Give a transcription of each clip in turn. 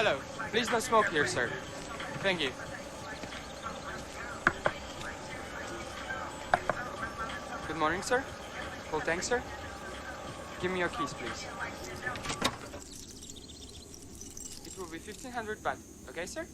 Hello. Please no smoke here, sir. Thank you. Good morning, sir. Full tank, sir. Give me your keys, please. It will be 1,500 baht. Okay, sir?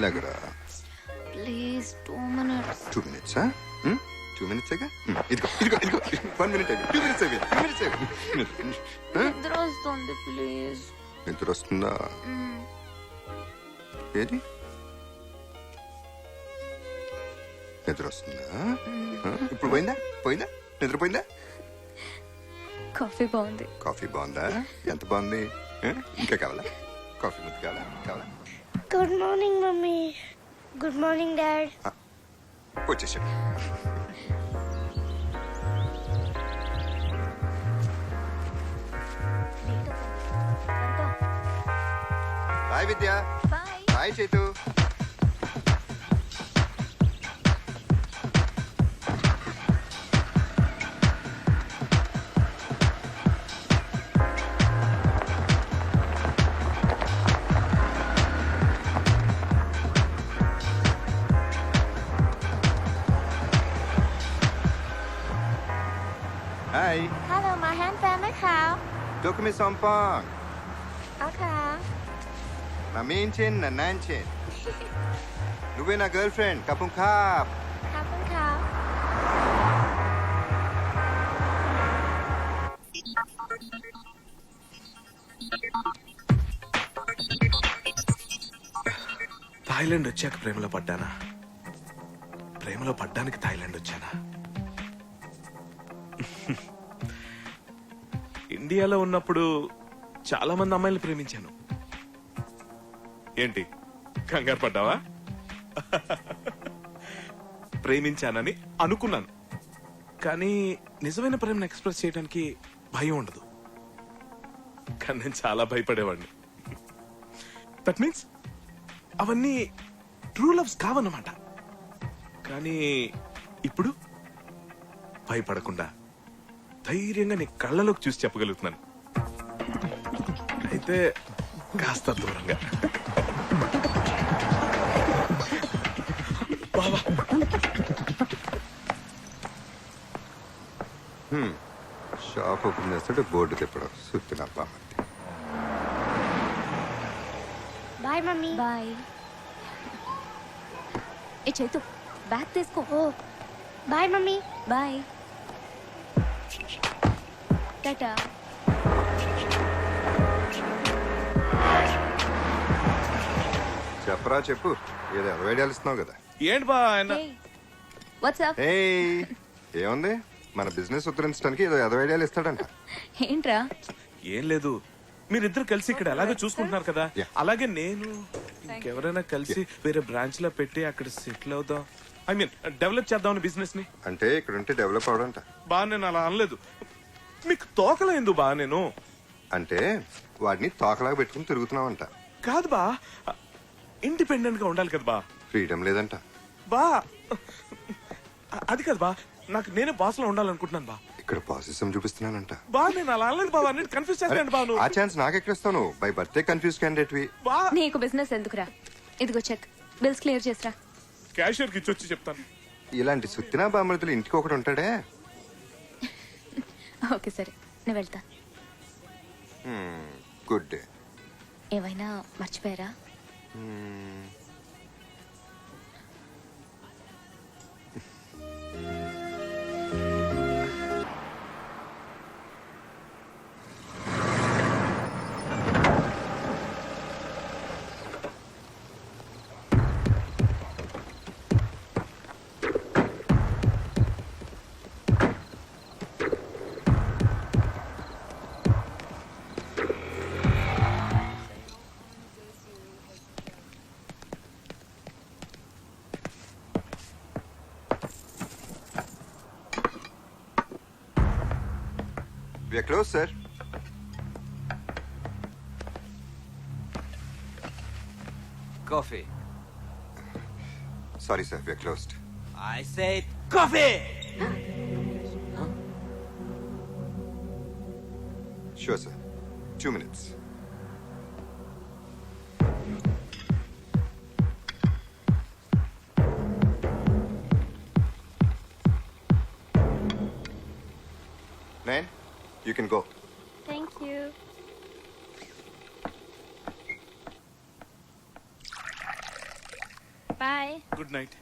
Lagra. Please, 2 minutes. 2 minutes, huh? 2 minutes aga? Idigo. 1 minute aga. 2 minutes aga. 2 minutes aga. నిద్ర వస్తుంది please. నిద్ర వస్తుందా? ఏది? నిద్ర వస్తుందా? ఇప్పుడు పోయిందా? నిద్రపోయిందా? Coffee బాగుంది. కాఫీ బాగుందా? ఎంత బాగుంది? ఇంకా కావాలా? కాఫీ ముద్దు కావాలా? Good morning, Mummy. Good morning, Dad. వచ్చేసాడు. Bye Vidya. Bye Chaitu. Hi. Hello, my hand fan how? Dokumi Sompong. Okay. Maminchen na Nanchin. నువ్వే నా గర్ల్ ఫ్రెండ్ కపుం కాప్. Kapun cow. థాయిలాండ్ వచ్చాక ప్రేమలో పడ్డానా? ప్రేమలో పడ్డానికి థాయిలాండ్ వచ్చానా? ఇండియాలో ఉన్నప్పుడు చాలా మంది అమ్మాయిలు ప్రేమించాను. ఏంటి కంగారు పడ్డావా? ప్రేమించానని అనుకున్నాను, కానీ నిజమైన ప్రేమను ఎక్స్ప్రెస్ చేయడానికి భయం ఉండదు. కానీ నేను చాలా భయపడేవాడిని. దట్ మీన్స్ అవన్నీ ట్రూ లవ్స్ కావన్నమాట. కానీ ఇప్పుడు భయపడకుండా ధైర్యంగా నీ కళ్ళలోకి చూసి చెప్పగలుగుతున్నాను. అయితే కాస్త దూరంగా. బావా షాప్ ఓపెన్ చేస్తుంటే బోర్డు తిప్పడం సుత్తిన బామ్మర్ది. Bye mummy. బాయ్. ఏ చేతు బ్యాగ్ తీసుకో. ఓ బాయ్ మమ్మీ. బాయ్. టాటా. చెప్పరా చెప్పు, ఏదో ఐడియాలు ఇస్తున్నావు కదా. ఏంటి బా ఆయన వాట్సాప్. ఏయ్ ఏముంది, మన బిజినెస్ ఉత్తరించడానికి ఏదో ఐడియాలు ఇస్తాడంట. ఏంట్రా? ఏం లేదు, మీరిద్దరు కలిసి ఇక్కడ ఎలాగో చూసుకుంటున్నారు కదా, Yeah. అలాగే నేను ఇంకెవరైనా కలిసి వేరే బ్రాంచ్ లో పెట్టి అక్కడ సెటిల్ అవుదాం, ఐ మీన్ డెవలప్ చేద్దామని బిజినెస్ ని. అంటే ఇక్కడ ఉంటే డెవలప్ అవడంట. బా నేను అలా అనలేదు, మీకు తోకలేదు బా. నేను అంటే వాడిని తోకలాగా పెట్టుకుని తిరుగుతున్నావంట. కాదు బా, ఇండిపెండెంట్ గా ఉండాలి కదా బా. ఫ్రీడమ్ లేదంట. బా అది కాదు బా, నాకు నేనే బాస్ లో ఉండాలనుకుంటున్నాను బా. ఇక్కడ పాసిజం చూపిస్తున్నానంట. బా నేను అలా అనలేదు బాబా, నేను కన్ఫ్యూజ్ చేస్తాను బా. ఆ ఛాన్స్ నాకెక్కడిస్తాను, బై బర్త్డే కన్ఫ్యూజ్ క్యాండిడేట్ వి. బా నీకు బిజినెస్ ఎందుకురా? ఇదిగో చెక్, బిల్స్ క్లియర్ చేసిరా. క్యాషియర్ కి ఇచ్చి చెప్తాను. ఇలాంటి సుత్తినా బామర్దులు ఇంటికి ఒకటి ఉంటాడే. ఓకే సరే, నేను వెళ్తా. Good day. ఏమైనా మర్చిపోయారా? We are closed, sir. Coffee. Sorry, sir. We are closed. I said coffee! Sure, sir. 2 minutes. Nain, you can go. Thank you. Bye. Good night.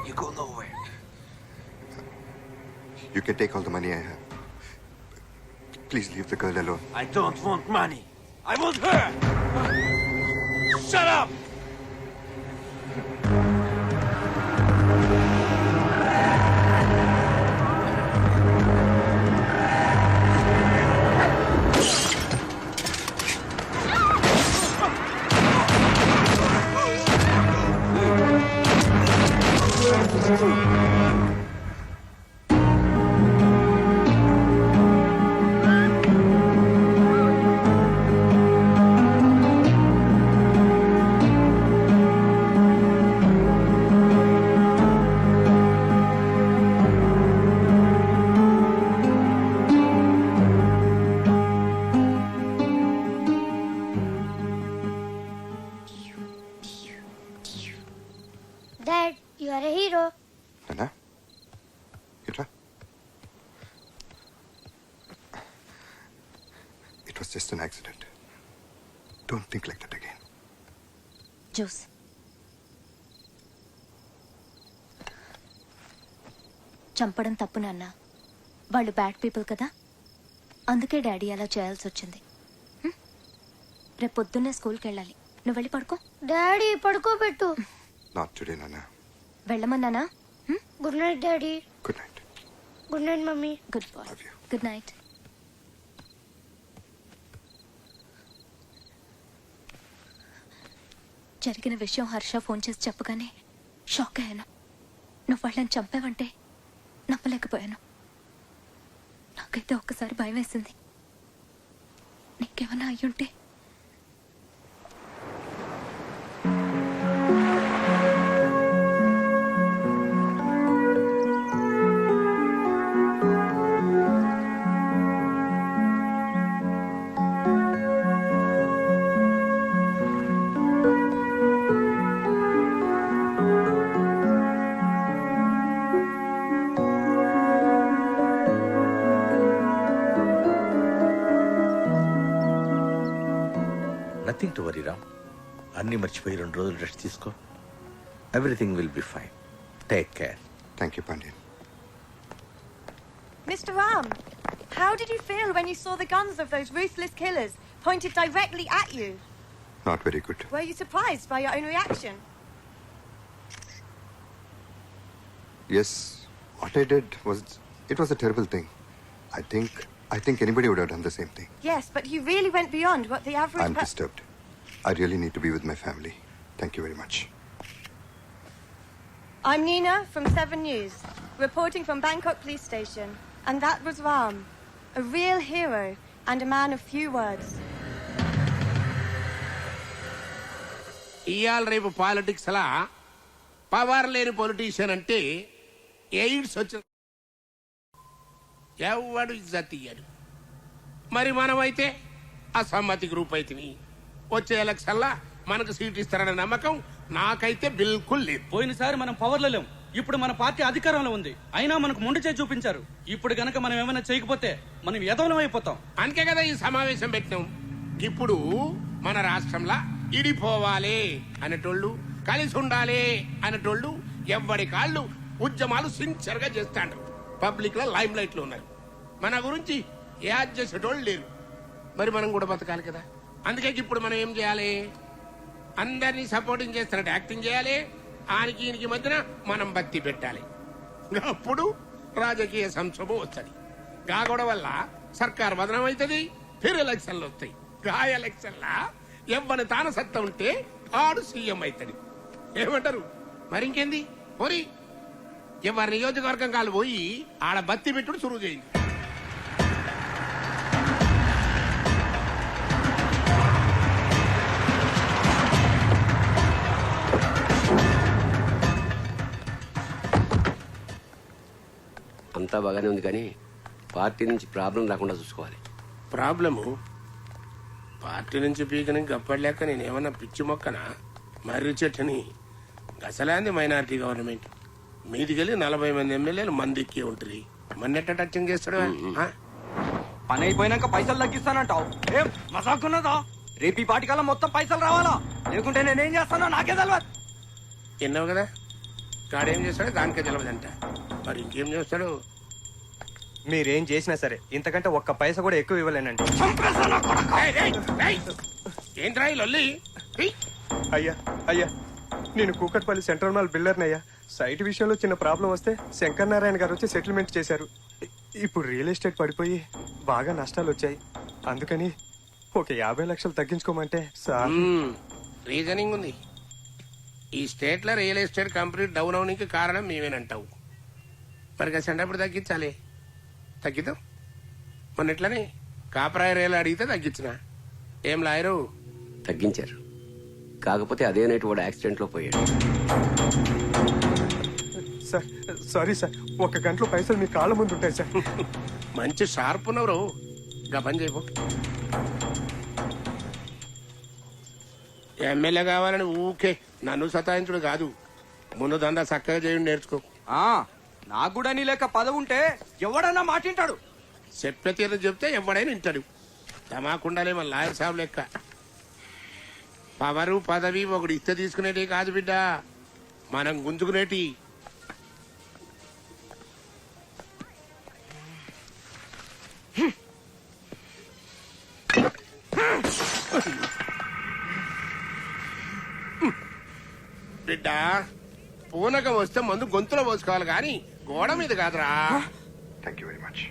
You go nowhere. You can take all the money I have. Please leave the girl alone. I don't want money. I want her! Shut up! Dad, you are a hero. Nana? Itra? It was just an accident. Don't think like that again. Juice. చంపడం తప్పు నాన్న. వాళ్ళు bad people కదా, అందుకే daddy అలా చేయాల్సి వచ్చింది. రేపు పొద్దున్నే స్కూల్కి వెళ్ళాలి. నువ్వు వెళ్ళి పడుకో. డాడీ పడుకోబెట్టు. Not today, Nana. వెళ్ళమన్నానా? Good night daddy. Good night. Good night mummy. Good boy. Love you. Good night. జరిగిన విషయం హర్ష ఫోన్ చేసి చెప్పగానే షాక్ అయ్యాను. నువ్వు వాళ్ళని చంపావంటే నమ్మలేకపోయాను. నాకైతే ఒక్కసారి భయం వేసింది. నీకేమన్నా అయ్యుంటే. Nothing to worry Ram. అన్నీ మర్చిపోయి 2 రోజులు రెస్ట్ తీసుకో. Everything will be fine. Take care. Thank you Pandian. Mr. Ram, how did you feel when you saw the guns of those ruthless killers pointed directly at you? Not very good. Were you surprised by your own reaction? Yes, what I did was a terrible thing. I think anybody would have done the same thing. Yes, but you really went beyond what the average I'm disturbed. I really need to be with my family. Thank you very much. I'm Nina from 7 News, reporting from Bangkok Police Station. And that was Ram, a real hero and a man of few words. ఇయాల రేపు politics అలా power లేని politician అంటే AIDS వచ్చిన ఎవడు ఇజ్జత్ ఇయ్యడు. మరి మనమైతే అసమ్మతి గ్రూప్ అయితే వచ్చే ఎలక్షన్లా మనకు సీట్ ఇస్తారనే నమ్మకం నాకైతే బిల్కుల్ లేదు. పోయినసారి మనం పవర్లో లేం, ఇప్పుడు మన పార్టీ అధికారంలో ఉంది. అయినా మనకు మొండి చేయి చూపించారు. ఇప్పుడు గనక మనం ఏమైనా చేయకపోతే మనం ఎదవలం అయిపోతాం. అందుకే కదా ఈ సమావేశం పెట్టినాం. ఇప్పుడు మన రాష్ట్రంలో ఇడిపోవాలి అనేటోళ్ళు, కలిసి ఉండాలి అనేటోళ్ళు ఎవ్వడి కాళ్ళు ఉద్యమాలు సిన్సియర్ గా చేస్తాడు. పబ్లిక్ లో లైమ్ లైట్ లో ఉన్నారు. మన గురించి యాడ్ చేసేటోళ్ళు లేరు. మరి మనం కూడా బతకాలి కదా. అందుకే ఇప్పుడు మనం ఏం చేయాలి? అందరినీ సపోర్టింగ్ చేస్తున్నట్టు యాక్టింగ్ చేయాలి. ఆనికి ఈయనకి మధ్యన మనం బత్తి పెట్టాలి. అప్పుడు రాజకీయ సంక్షోభం వస్తుంది. గాగొడ వల్ల సర్కార్ బదనం అవుతుంది. ఫిర్ ఎలక్షన్లు వస్తాయి. గా ఎలక్షన్లా ఎవ్వని తాన సత్తా ఉంటే ఆడు సీఎం అవుతాడు. ఏమంటారు? మరి ఇంకేంది? పోరి ఎవరి నియోజకవర్గం కాలు పోయి ఆడ బత్తి పెట్టుడు సురువు చేయండి. అంతా బాగానే ఉంది కానీ పార్టీ నుంచి ప్రాబ్లం రాకుండా చూసుకోవాలి. ప్రాబ్లము పార్టీ నుంచి పీకని గప్పలేక నేనేమన్నా పిచ్చి మొక్కనా? మర్రి చెట్టుని గసలాంది మైనారిటీ గవర్నమెంట్ మీదికెళ్ళి 40 మంది ఎమ్మెల్యేలు మందికి ఉంటుంది. మన్నెట్ట టచింగ్ చేస్తాడు. పని అయిపోయినాక పైసలు తగ్గిస్తానంటావు. ఏం మసాకున్నదా? రేపు ఈ పాటికల్లా మొత్తం పైసలు రావాలా? లేకుంటే నేనేం చేస్తానో నాకే తెలియదు. ఎన్నో కదా గాడేం చేస్తాడో దానికే తెలియదంట. మరి ఇంకేం చేస్తాడు? మీరేం చేసినా సరే ఇంతకంటే ఒక్క పైస కూడా ఎక్కువ ఇవ్వలేనండి. ఏంట్రా ఈ లొల్లి? అయ్యా అయ్యా నేను కూకట్పల్లి సెంట్రల్ మాల్ బిల్డర్నయ్యా. సైట్ విషయంలో చిన్న ప్రాబ్లం వస్తే శంకర్ నారాయణ గారు వచ్చి సెటిల్మెంట్ చేశారు. ఇప్పుడు రియల్ ఎస్టేట్ పడిపోయి బాగా నష్టాలు వచ్చాయి. అందుకని ఒక 50 లక్షలు తగ్గించుకోమంటే సార్. రీజనింగ్ ఉంది. ఈ స్టేట్ లో రియల్ ఎస్టేట్ కంప్లీట్ డౌన్ అవడానికి కారణం మేమేనంటావు. మరి కసంటప్పుడు తగ్గించాలి. తగ్గిద్దాం. మొన్న ఎట్లనే కాపరాయి రేలు అడిగితే తగ్గించిన. ఏం లాయరు? తగ్గించారు. కాకపోతే అదే నైట్ వాడు యాక్సిడెంట్ లో పోయాడు. సార్ సారీ సార్, 1 గంటలో పైసలు మీ కాళ్ళ ముందు ఉంటాయి సార్. మంచి షార్ప్ ఉన్నవరు. గా పని చేయబో. ఎమ్మెల్యే కావాలని ఊకే నన్ను సతాయించుడు కాదు. ముందు దందా చక్కగా చేయండి నేర్చుకో. నాకు కూడా నీ లెక్క పదవి ఉంటే ఎవడన్నా మాటింటాడు. చెప్పే తీరు చెప్తే ఎవడైనా వింటాడు. తమాకుండాలే మన లాయర్ సాబ్ లెక్క. పవరు పదవి ఒకటి ఇస్తే తీసుకునేటి కాదు బిడ్డ, మనం గుంజుకునేటి. బిడ్డ పూనకం వస్తే మందు గొంతులో పోసుకోవాలి కానీ గోడ మీద కాదురా. Thank you very much.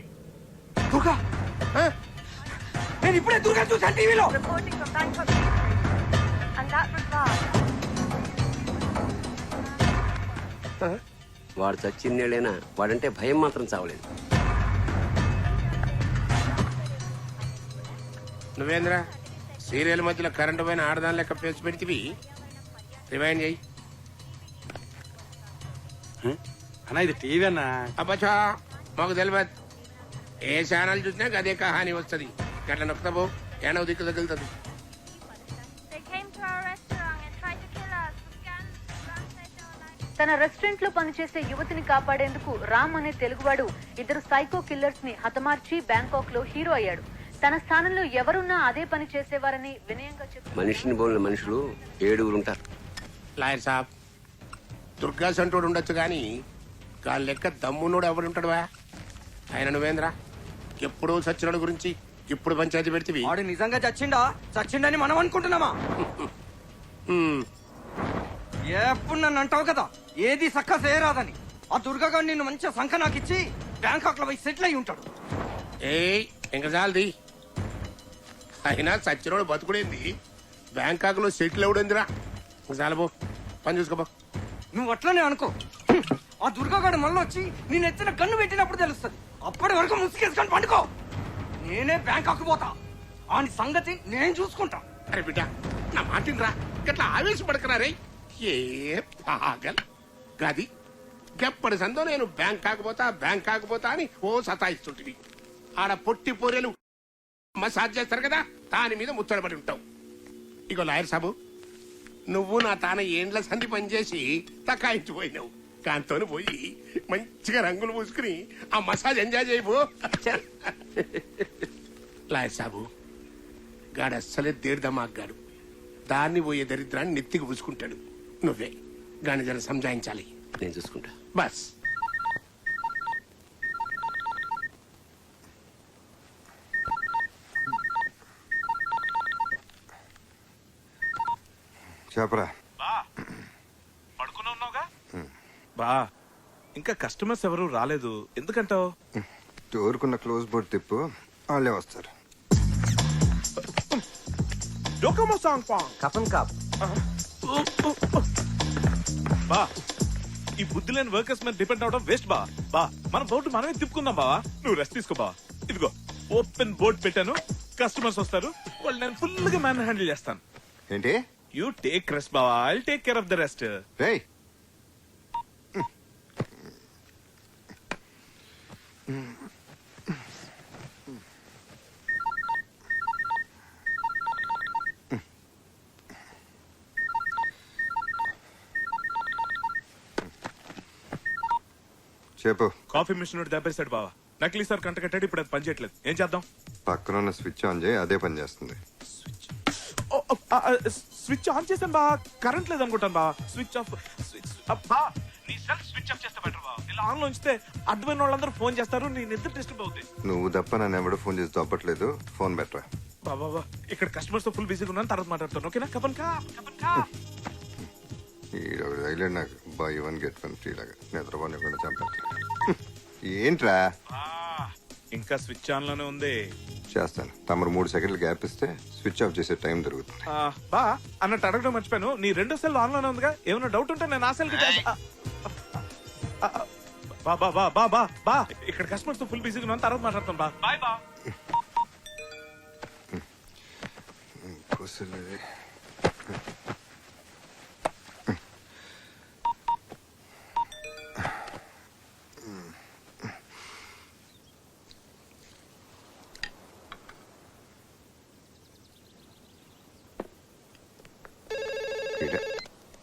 నేను ఇప్పుడే దుర్గా చూసాను టీవీలో. Reporting from Bangkok Police Station. And that was Ram, వాడు చచ్చిన్నేళ్ళైనా వాడంటే భయం మాత్రం చావలేదు. నువ్వేంద్ర సీరియల్ మధ్యలో కరెంటు పైన ఆడదాని లెక్క పేసి పెడితివి. రివైండ్ చేయి. అన్నా ఇది టీవీ అన్నా. అబ్బచ్చా మాకు తెలియదు. ఏ ఛానల్ చూసినా అదే కహాని వస్తుంది. గట్ల నొక్కుతావు ఏడవ దిక్కు తగులుతుంది. తన రెస్టారెంట్ లో పనిచేసే యువతిని కాపాడేందుకు రామ్ అనే తెలుగువాడు ఇద్దరు సైకో కిల్లర్స్ ని హతమార్చి బ్యాంకాక్ లో హీరో అయ్యాడు. తన స్థానంలో ఎవరున్నా అదే పని చేసేవారని వినయంగా చెప్పారు. మనిషిని పోలిన మనుషులు 7 ఉంటారు. లాయర్ సాబ్ దుర్గా సంటోడు ఉండొచ్చు కానీ గాలి లెక్క దమ్మునోడు ఎవడుంటాడువా? ఆయన నువ్వేంద్ర ఎప్పుడో సచ్చినోడు గురించి ఇప్పుడు పంచాయతీ పెడితే వాడు నిజంగా చచ్చిండని మనం అనుకుంటున్నామా? ఎప్పుడు నన్ను అంటావు కదా ఏది సక్క చేయరాదని. ఆ దుర్గాగాడు నిన్ను మంచిగా సంఖ నాకిచ్చి బ్యాంకాక్ లో పోయి సెటిల్ అయి ఉంటాడు. ఏయ్ ఇంకా చాలది. అయినా సచ్చినోడు బతుకుడేంది, బ్యాంకాక్ లో సెటిల్ ఎవడేందిరా? చాలబో పని చూసుకోబో. నువ్వు అట్లనే అనుకో. ఆ దుర్గాగాడు మళ్ళీ వచ్చి నేను ఎత్తిన కన్ను పెట్టినప్పుడు తెలుస్తుంది. అప్పటి వరకు ముసుకేసుకొని పండుకో. నేనే బ్యాంకాక్ పోతా. ఆని సంగతి నేను చూసుకుంటా. అరే బిడ్డ నా మాటినరా, గట్లా ఆవేశపడకరారే. ఏ పాగల్ గది గెప్పటి సందో నేను బ్యాంకాక్ పోతా అని ఓ సతాయిస్తుంటివి. ఆడ పొట్టి పోరేలు మసాజ్ చేస్తారు కదా, దాని మీద ముచ్చటపడి ఉంటావు. ఇగో లాయర్ సాబు, నువ్వు నా తాన ఏండ్ల సంధి పనిచేసి తకాయించిపోయినావు. దాంతో పోయి మంచిగా రంగులు పూసుకుని ఆ మసాజ్ ఎంజాయ్ చేయబో. లాయర్ సాబు గాడు అస్సలే దీర్ఘమాగ్గాడు. దాన్ని పోయే దరిద్రాన్ని నెత్తికి పూసుకుంటాడు. నువ్వే గాని జర సంజాయించాలి. నేను చూసుకుంటా. బస్ చెప్పరా. పడుకుని ఉన్నావుగా బా. ఇంకా కస్టమర్స్ ఎవరు రాలేదు ఎందుకంటావు? డోర్కున్న క్లోజ్ బోర్డ్ తిప్పు, వాళ్ళే వస్తారు. బా ఈ బుద్ధి లేని వర్కర్స్ మీద డిపెండ్ అవడం వేస్ట్ బా. బా మన బోర్డు మనమే తిప్పుకుందాం బావా. నువ్వు రెస్ట్ తీసుకో బా. ఇదిగో ఓపెన్ బోర్డు పెట్టాను, కస్టమర్స్ వస్తారు, వాళ్ళు నేను ఫుల్ గా మ్యాన్ హ్యాండిల్ చేస్తాను. ఏంటి? యూ టేక్ రెస్ట్ బావా, I take care of the rest. రేయ్ చెప్పు. కాఫీ మిషన్ దెబ్బేశాడు బావా. నకిలీ సార్ కంట కట్టాడు, ఇప్పుడు అది పని చేయట్లేదు. ఏం చేద్దాం? పక్కన ఉన్న స్విచ్ ఆన్ చేయి, అదే పని చేస్తుంది. స్విచ్ ఆన్ చేశాను బా, కరెంట్ లేదనుకుంటాను బా. స్విచ్ ఆఫ్ బా. నీ సెల్ స్విచ్ ఆఫ్ చేస్తే బెటర్ బా. ఇలా ఆన్ లో ఉంచితే అడ్వైన వాళ్ళందరూ ఫోన్ చేస్తారు, నీ నిద్ర డిస్టర్బ్ అవుతుంది. నువ్వు తప్ప నన్ను ఎవడో ఫోన్ చేసి తప్పట్లేదు. ఫోన్ బెటరా బాబా. ఇక్కడ కస్టమర్స్ తో ఫుల్ బిజీగా ఉన్నాను, తర్వాత మాట్లాడతాను. ఓకేనా? కపన్ కా ఐలాండ్ నాకు బై 1 get 1 ఫ్రీ లాగా నిద్రపోనివ్వకుండా చంపేస్తా. ఏంట్రా? ఇంకా స్విచ్ ఆన్ లోనే ఉంది. చేస్తాను. తమరు 3 సెకండ్లు గ్యాప్ ఇస్తే స్విచ్ ఆఫ్ చేసే టైం దొరుకుతుంది. బా అన్నట్టు అడగడం మర్చిపోయాను, నీ 2 సెల్ ఆన్ లోనే ఉందిగా. ఏమైనా డౌట్ ఉంటే నేను ఆ సెల్ బా బా బా బా బా బా. ఇక్కడ కస్టమర్స్ తో ఫుల్ బిజీగా ఉన్నాను, తర్వాత మాట్లాడతాను బా. బాయ్ బా.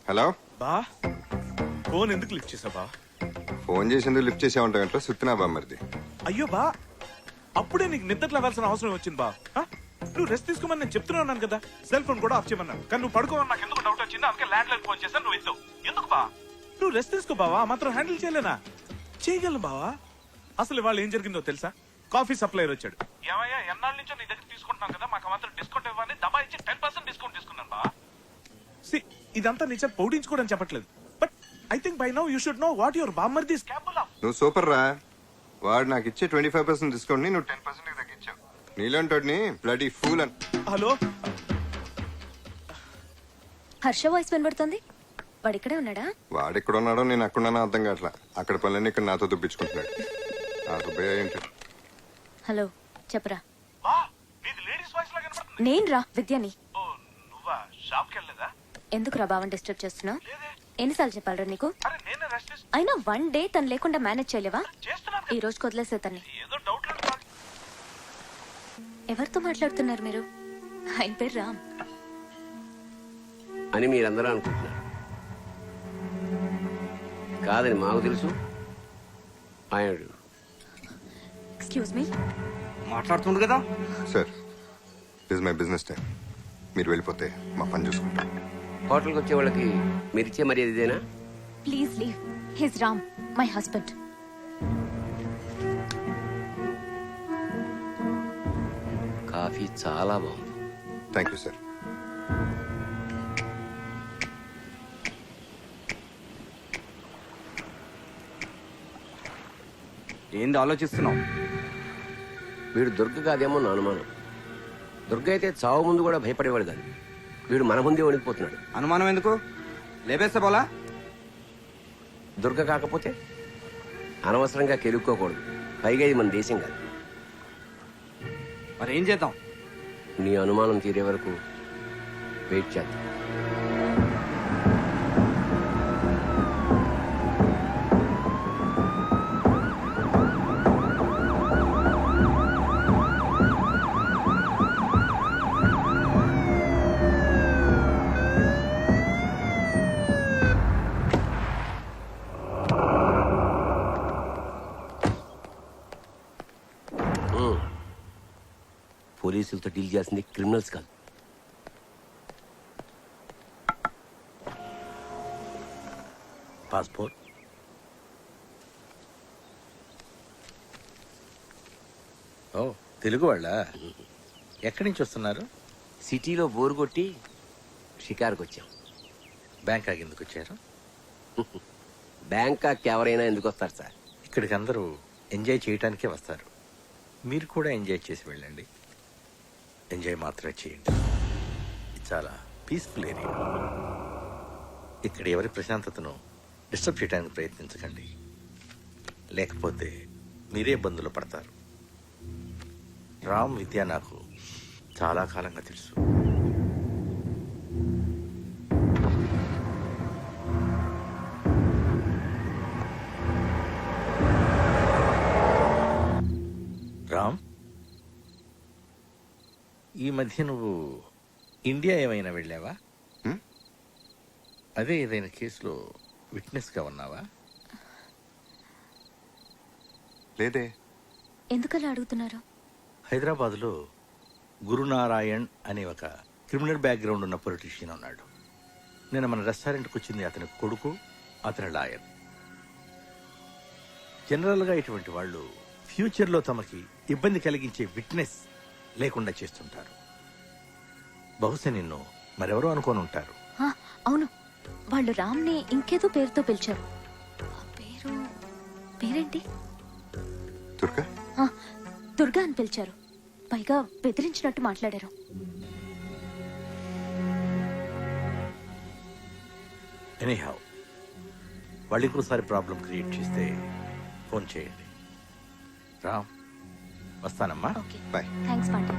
హలో బా. ఫోన్ ఎందుకు లిఫ్ట్ చేసావు బా? ఫోన్ చేసింది లిఫ్ట్ చేసావంటే సుత్తినా బా మరిది. అయ్యో బా, అప్పుడే నీకు నిద్ర లేవాల్సిన అవసరం వచ్చింది బా. నువ్వు రెస్ట్ తీసుకోమని నేను చెప్తున్నాను కదా. సెల్ ఫోన్ కూడా ఆఫ్ చేయమన్నాను, కానీ నువ్వు పడుకోమని నాకు ఎందుకు డౌట్ వచ్చింది. అందుకే ల్యాండ్ లైన్ ఫోన్ చేశాను, నువ్వు ఎత్తావు. ఎందుకు బా? నువ్వు రెస్ట్ తీసుకో బావా, మాత్రం హ్యాండిల్ చేయలేనా? చేయగలను బావా. అసలు వాళ్ళు ఏం జరిగిందో తెలుసా? కాఫీ సప్లైర్ వచ్చాడు. ఏమయ్యా ఎన్నాళ్ళ నుంచో నీ దగ్గర తీసుకుంటున్నాం కదా, మాకు మాత్రం డిస్కౌంట్ ఇవ్వాలి దబా ఇచ్చి 10% డిస్కౌంట్ తీసుకున్నాను బా. ఇదంతా నిజం పౌడించుకోవడం చెప్పట్లేదు, but I think by now you should know what your బామ్మర్ది ఇస్ కేపబుల్ ఆఫ్. నువ్వు సూపర్ రా. వాడు నాకు ఇచ్చే 25% డిస్కౌంట్ ని నువ్వు 10% తగ్గించావు. నీలాంటి బ్లడీ ఫూల్ అని. హలో హర్ష వాయిస్ వినబడుతుంది. వాడు ఇక్కడే ఉన్నాడా? వాడు ఎక్కడ ఉన్నాడో నేను ఎక్కడున్నానో అర్థం కావట్లా. అక్కడ పనులన్నీ ఇక్కడ నాతో దుప్పించుకుంటున్నాడు. ఆ సుబ్బయ్య ఏంటి? హలో, చెప్పరా. బా నీది లేడీస్ వాయిస్ లా కనబడుతుంది. నేను రా విద్యని. ఓ నువ్వా? షాప్ కి వెళ్ళలేదా? ఎందుకురా బావని డిస్టర్బ్ చేస్తున్నావు? ఎన్నిసార్లు చెప్పాలరా నీకు? అరే నేనే రెస్ట్ అయినా 1 డే తను లేకుండా మేనేజ్ చేయలేవా? చేస్తున్నాను. ఈ రోజుకి వదిలేసే తన్ని. ఏదో డౌట్ లేదు. ఎవరితో మాట్లాడుతున్నారు మీరు? ఆయన పేరు రామ్ అని మీరందరూ అనుకుంటున్నారు. కాదని మాకు తెలుసు. ఆయన ఎక్స్క్యూజ్ మీ. మాట్లాడుతుండు కదా. Sir, this my business time. మీరు వెళ్ళిపోతే మా పని చూసుకుంటాం. హోటల్కి వచ్చే వాళ్ళకి మీరు ఇచ్చే మర్యాద ఇదేనా? Please leave. His Ram, my husband. Coffee చాలా బాగుంది. Thank you sir. ఏంది ఆలోచిస్తున్నావు? వీడు దుర్గ కాదేమో నా అనుమానం. దుర్గ అయితే చావు ముందు కూడా భయపడేవాడు కాదు. వీడు మన ముందే వణికిపోతున్నాడు. అనుమానం ఎందుకు? లేపేస్తే పోలా. దుర్గ కాకపోతే అనవసరంగా కెలుక్కోకూడదు. పైగా ఇది మన దేశం కాదు. మరి ఏం చేద్దాం? నీ అనుమానం తీరే వరకు వెయిట్ చేద్దాం. పోలీసులతో డీల్ చేసింది క్రిమినల్స్ కాదు. పాస్పోర్ట్. ఓ, తెలుగు వాళ్ళ? ఎక్కడి నుంచి వస్తున్నారు? సిటీలో బోరు కొట్టి షికారుకు వచ్చాం. బ్యాంకాక్ ఎందుకు వచ్చారు? బ్యాంకాక్ ఎవరైనా ఎందుకు వస్తారు సార్? ఇక్కడికి అందరూ ఎంజాయ్ చేయటానికే వస్తారు. మీరు కూడా ఎంజాయ్ చేసి వెళ్ళండి. ఎంజాయ్ మాత్రమే చేయండి. ఇది చాలా పీస్ఫుల్ ఏరియా. ఇక్కడ ఎవరి ప్రశాంతతను డిస్టర్బ్ చేయడానికి ప్రయత్నించకండి, లేకపోతే మీరే ఇబ్బందులు పడతారు. రామ్ విద్య నాకు చాలా కాలంగా తెలుసు. రామ్, ఈ మధ్య నువ్వు ఇండియా ఏమైనా వెళ్ళావా? అదే ఏదైనా కేసులో విట్నెస్గా ఉన్నావా? లేదే. ఎందుకలా అడుగుతున్నారు? హైదరాబాద్లో గురునారాయణ్ అనే ఒక క్రిమినల్ బ్యాక్గ్రౌండ్ ఉన్న పొలిటీషియన్ ఉన్నాడు. నేను మన రెస్టారెంట్కి వచ్చింది అతని కొడుకు, అతని లాయర్. జనరల్గా ఇటువంటి వాళ్ళు ఫ్యూచర్లో తమకి ఇబ్బంది కలిగించే విట్నెస్ లేకుండా చేస్తుంటారు. బహుశా నిన్ను మరెవరో అనుకోని ఉంటారు. అవును, వాళ్ళు రామ్ని ఇంకేదో పేరుతో పిలిచారు. పేరేంటి? దుర్గా. దుర్గా అని పిలిచారు. పైగా బెదిరించినట్టు మాట్లాడారు. ఎనీహౌ, వాళ్ళు ఇంకోసారి ప్రాబ్లం క్రియేట్ చేస్తే ఫోన్ చేయండి. రామ్, వస్తానమ్మా. Okay, bye. Thanks Pandey.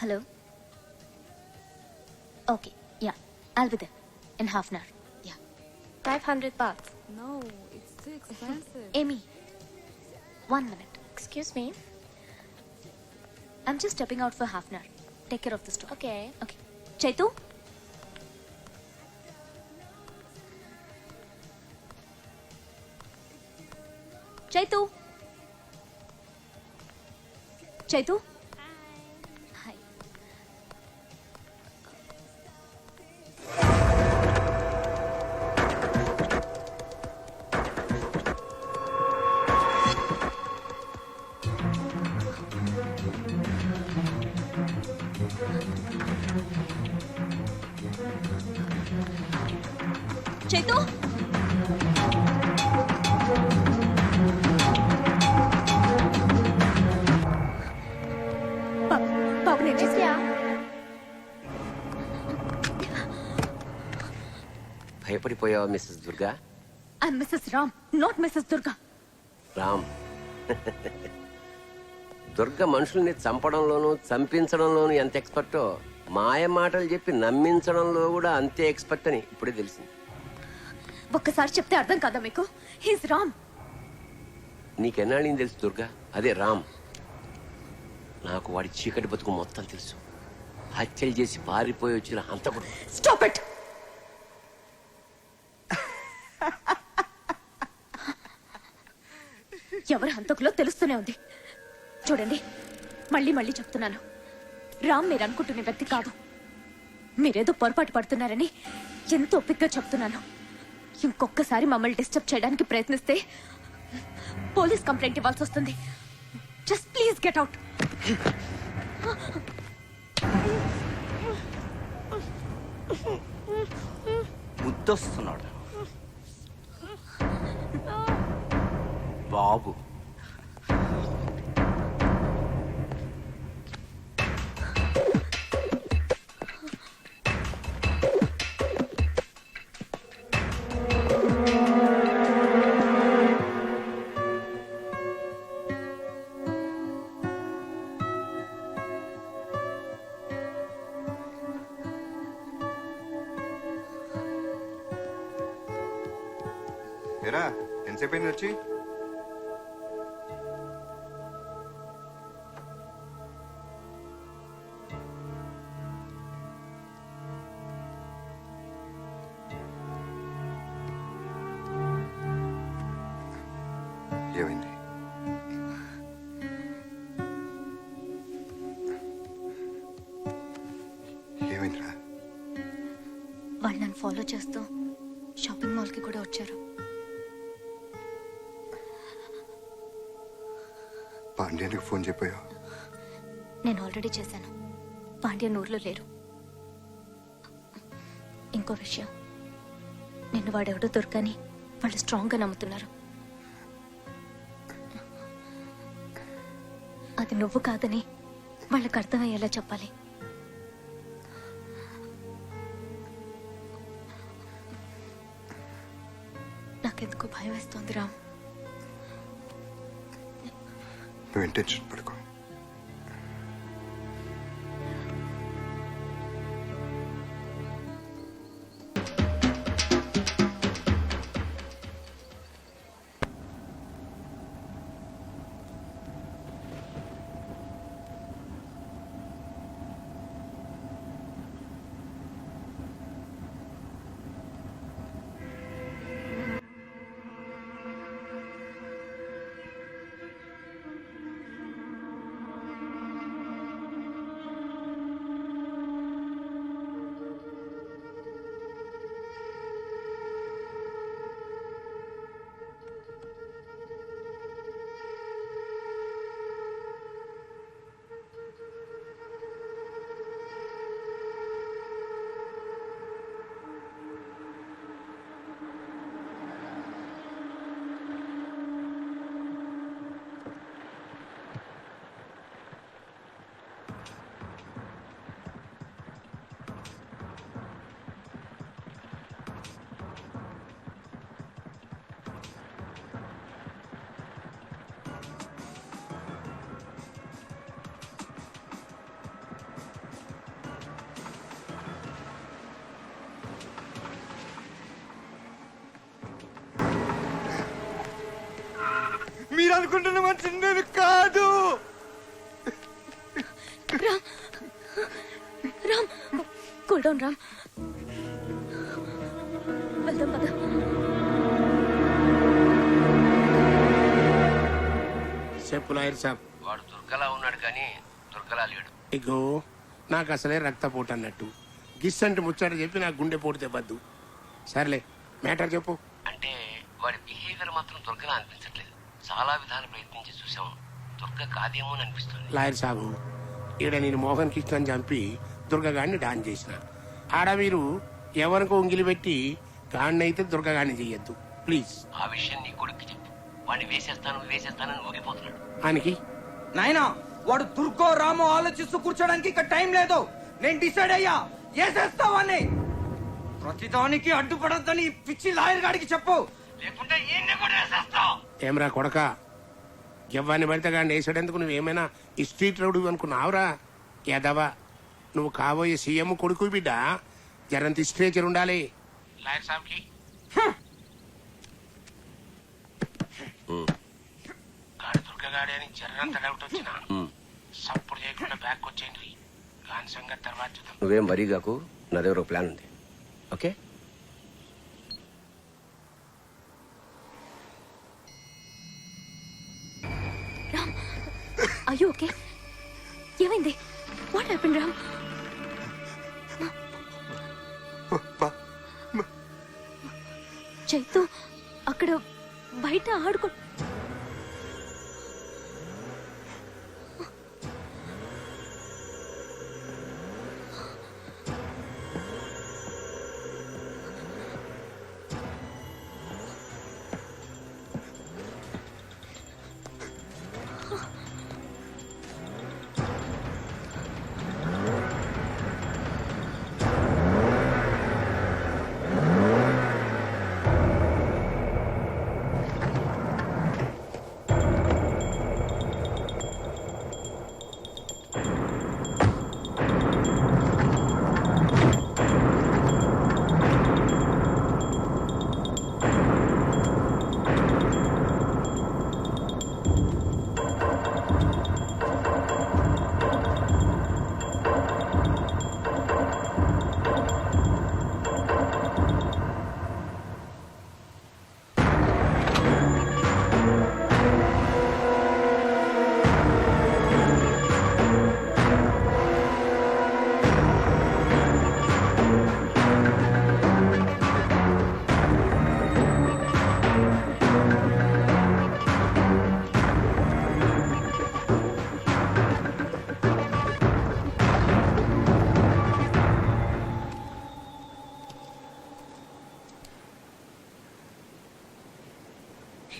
Hello okay yeah I'll be there in half an hour yeah 500 bucks. No, it's too expensive. ఏమీ 1 minute. Excuse me. I'm just stepping out for half an hour. Take care of the store. Okay. Okay. Chaitu? Chaitu? Chaitu? Hi. Chaitu? Babu, నేను Yes, yeah. భయపడిపోయావా Mrs Durga? I'm Mrs. Ram, not Mrs. Durga. Ram Durga మనుషుల్ని చంపడంలోనూ చంపించడంలోనూ ఎంత ఎక్స్పర్టో మాయ మాటలు చెప్పి నమ్మించడంలో కూడా అంతే expert అని ఇప్పుడే తెలిసింది. ఒక్కసారి చెప్తే అర్థం కదా మీకు? హీస్ రామ్. నీకెన్నాళ్ళని తెలుసు దుర్గా? అదే రామ్. నాకు వాడి చీకటి బతుకు మొత్తం తెలుసు. హత్యలు చేసి పారిపోయి వచ్చిన హంతకుడు. Stop it. ఎవరు హంతకులో తెలుస్తూనే ఉంది. చూడండి, మళ్ళీ మళ్ళీ చెప్తున్నాను, రామ్ మీరు అనుకుంటున్న వ్యక్తి కాదు. మీరేదో పొరపాటు పడుతున్నారని ఎంతో ఓపికగా చెప్తున్నాను. ఇంకొకసారి మమ్మల్ని డిస్టర్బ్ చేయడానికి ప్రయత్నిస్తే పోలీస్ కంప్లైంట్ ఇవ్వాల్సి వస్తుంది. Just please get out. ముద్దొస్తున్నాడు బాబు. ఏరా ఎంతసేపు అయింది వచ్చి? ఏమైంది? ఏమైందిరా? వాళ్ళు నన్ను ఫాలో చేస్తూ షాపింగ్ మాల్కి కూడా వచ్చారు. పాండ్యానికి ఫోన్ చెప్పాయో? నేను ఆల్రెడీ చేశాను. పాండ్యన్ ఊర్లో లేరు. ఇంకో విషయం, నిన్ను వాడెవడో దొరకని వాళ్ళు స్ట్రాంగ్గా నమ్ముతున్నారు. అది నువ్వు కాదని వాళ్ళకి అర్థమయ్యేలా చెప్పాలి. నాకెందుకు భయం వేస్తోంది రామ్. నువ్వు టెన్షన్ పడుకో. మీరు అనుకుంటున్న మనిషి నేను కాదు. Ram Ram cool down Ram. వెళ్దాం పద. చెప్పు లాయర్ సాబ్. వాడు దుర్గలా ఉన్నాడు కానీ దుర్గలా లేడు. ఇగో నాకు అసలే రక్తపోటు అన్నట్టు గిస్సంటి ముచ్చట చెప్పి నాకు గుండె పోటు తెప్పద్దు. సర్లే మ్యాటర్ చెప్పు. అంటే వాడి బిహేవియర్ మాత్రం దుర్గలా అనిపించట్లేదు. చాలా విధాలు ప్రయత్నించి చూసాం, దుర్గ కాదేమో అని అనిపిస్తుంది. లాయర్ సాబు, ఈడ నేను మోహన్ కృష్ణని చంపి దుర్గగాడిని డాన్ చేసిన. ఆడ మీరు ఎవరికో ఉంగిలి పెట్టి గాడినైతే దుర్గగాడిని చెయ్యొద్దు ప్లీజ్. ఆ విషయం నీ కొడుక్కి చెప్పు. వాడిని వేసేస్తానని ఊగిపోతున్నాడు. ఆయనకి నాయనా వాడు దుర్గో రామో ఆలోచిస్తూ కూర్చోడానికి ఇక్కడ టైం లేదు. నేను డిసైడ్ అయ్యా, వేసేస్తావని. ప్రతిదానికి అడ్డుపడద్దని పిచ్చి లాయర్ గాడికి చెప్పు, లేకుంటే ఈయన్ని కూడా వేసేస్తా. ఏమరా కొడక, ఎవ్వరిని పడితే గాడిని వేసాడేందుకు నువ్వేమైనా ఈ స్ట్రీట్ రౌడీ అనుకున్నావురా? ఎదవా, నువ్వు కాబోయే సీఎం కొడుకు బిడ్డ. జరంత స్ట్రేచర్ ఉండాలి లాయర్ సాబ్కి. గాడి దుర్గగాడి అని జర్రంత డౌట్ వచ్చిన సప్పుడు చేయకుండా బ్యాక్ వచ్చేయండి. గాని సంగతి తర్వాత చూద్దాం. నువ్వేం వరీ కాకు, నా దగ్గర ఒక ప్లాన్ ఉంది. Okay Ram, are you okay? ఏమైంది? What happened Ram? చైతు అక్కడ బయట ఆడుకో.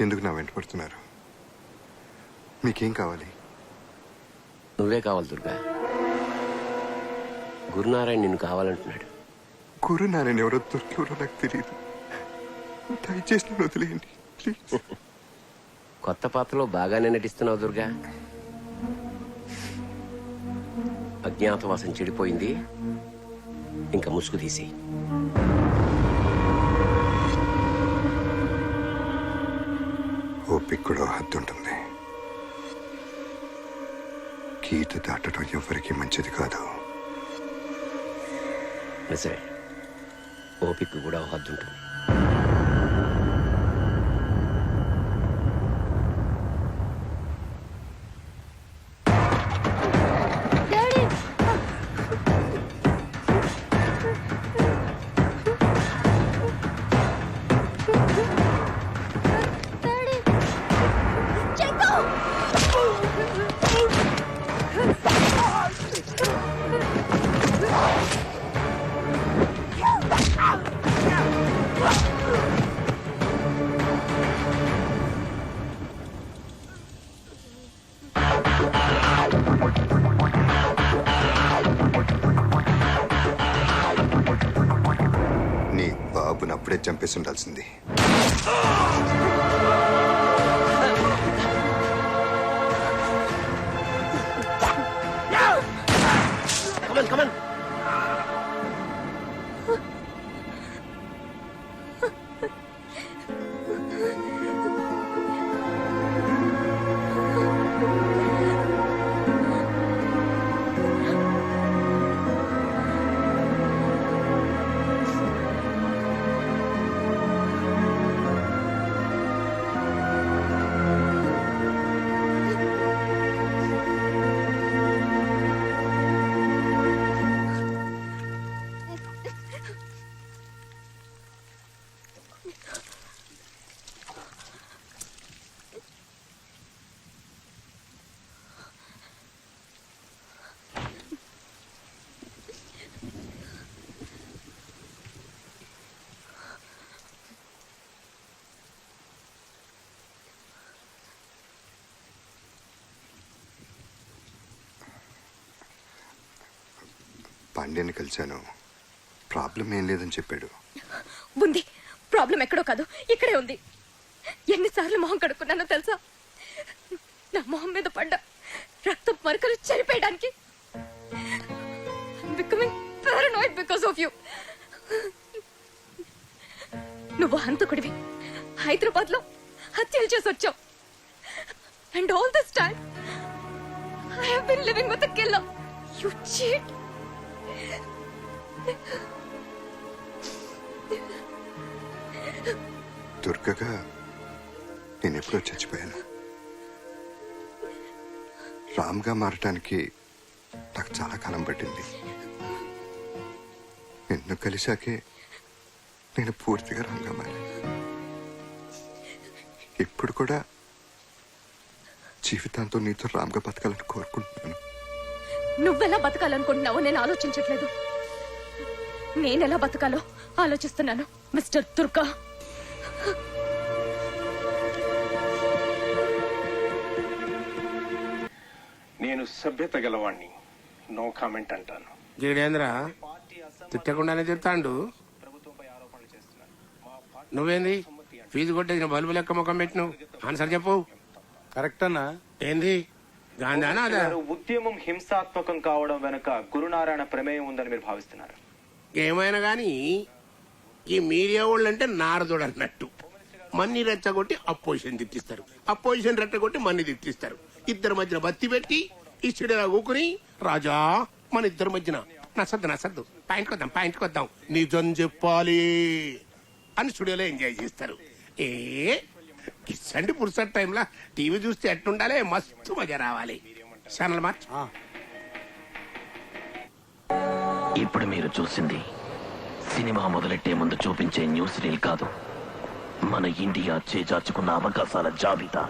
ఎందుకు నా వెంట పడుతున్నారు? మీకేం కావాలి? నువ్వే కావాలి దుర్గా. గురునారాయణ నిన్ను కావాలంటున్నాడు. గురునారాయణ ఎవరో దొరికెవరో నాకు తెలియదు. దయచేసి నన్ను వదిలేయండి ప్లీజ్. కొత్త పాత్రలో బాగానే నటిస్తున్నావు దుర్గా. అజ్ఞాతవాసం చెడిపోయింది, ఇంకా ముసుగు తీసి. ఓపిక కూడా హద్దు ఉంటుంది. గీత దాటడం ఎవరికి మంచిది కాదు. నిజమే, ఓపిక కూడా హద్దు ఉంటుంది. నీ బాబుని అప్పుడే చంపేసి ఉండాల్సింది. పాండ్యాన్ని కలిశాను. ప్రాబ్లం ఏం లేదని చెప్పాడు. ఉంది. ప్రాబ్లం ఎక్కడో కాదు, ఇక్కడే ఉంది. ఎన్నిసార్లు మొహం కడుక్కున్నానో తెలుసా? నా మొహం మీద పడ్డ రక్తం మరకలు చెరిపేయడానికి. Becoming paranoid because of you. నువ్వు హంతకుడివి. హైదరాబాద్ లో హత్యలు చేసి వచ్చావు. And all this time I have been living with a killer. You cheat. దుర్గగా నేను ఎప్పుడో చచ్చిపోయాను. రామ్గా మారటానికి నాకు చాలా కాలం పట్టింది. నిన్ను కలిశాకే నేను పూర్తిగా రామ్గా మారాను. ఇప్పుడు కూడా జీవితాంతో నీతో రామ్గా బతకాలని కోరుకుంటున్నాను. నువ్వెలా బతకాలనుకుంటున్నావో నేను ఆలోచించట్లేదు. నేనెలా బతకాలో ఆలోచిస్తున్నాను మిస్టర్ దుర్గా. నేను సభ్యత గలవాణ్ణి, నో కామెంట్ అంటాను. గిడేంద్ర తిట్టకుండానే తిడతాండు. నువ్వేంది ఫీజు కొట్టేసిన బల్బు లెక్క ముఖం పెట్టినావు? ఆన్సర్ చెప్పు. కరెక్ట్ అన్నా. ఏంది గాంధానా అదా? ఉద్యమం హింసాత్మకం కావడం వెనుక గురునారాయణ ప్రమేయం ఉందని మీరు భావిస్తున్నారు? ఏమైనా గాని ఈ మీడియా వాళ్ళు అంటే నారదుడు అన్నట్టు మన్ని రెచ్చగొట్టి అపోజిషన్ తిట్టిస్తారు, అపోజిషన్ రెచ్చగొట్టి మన్ని తిట్టిస్తారు. ఇద్దరి మధ్యన బత్తి పెట్టి ఇచ్చిడేలా ఊకుని రాజా మన ఇద్దరి మధ్యన నసద్దు పాయింట్కి వద్దాం నిజం చెప్పాలి అని స్టూడియోలో ఎంజాయ్ చేస్తారు. కిస్సండి పురుసట్ టైంలో టీవీ చూస్తే ఎట్టుండాలి, మస్తు మజా రావాలి. Channel March. ఇప్పుడు మీరు చూసింది సినిమా మొదలెట్టే ముందు చూపించే న్యూస్ రీల్ కాదు, మన ఇండియా చేజార్చుకున్న అవకాశాల జాబితా.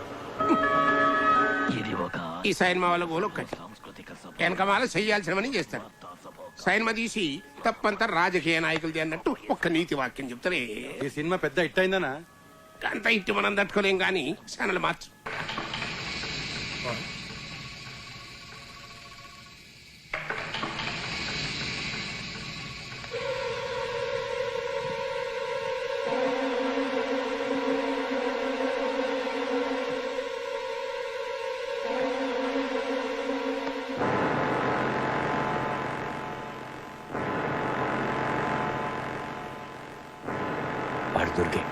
ఇది ఒక ఈ సైన్మా వాళ్ళ గోలు ఒక్కటి, వెనకమాల చెయ్యాల్సినవని చేస్తారు. సైన్మా తీసి తప్పంతా రాజకీయ నాయకులది అన్నట్టు ఒక్క నీతి వాక్యం చెప్తారే. ఈ సినిమా పెద్ద హిట్ అయిందనా? అంత ఇట్టి మనం తట్టుకోలేం గాని ఛానల్ మార్చు. వాడు దుర్గే.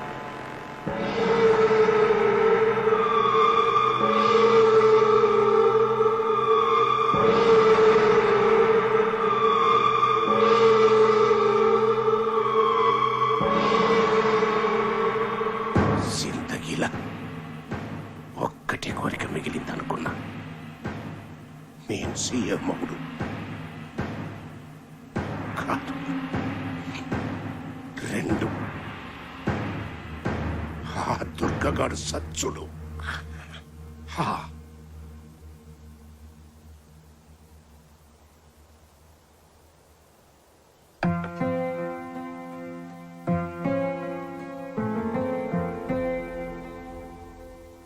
జిందగీలా ఒక్కటే కోరిక మిగిలిందనుకున్నా, నేను సీఎం మగుడు కాదు. రెండు, ఆ దుర్గగాడు సచ్చుడు.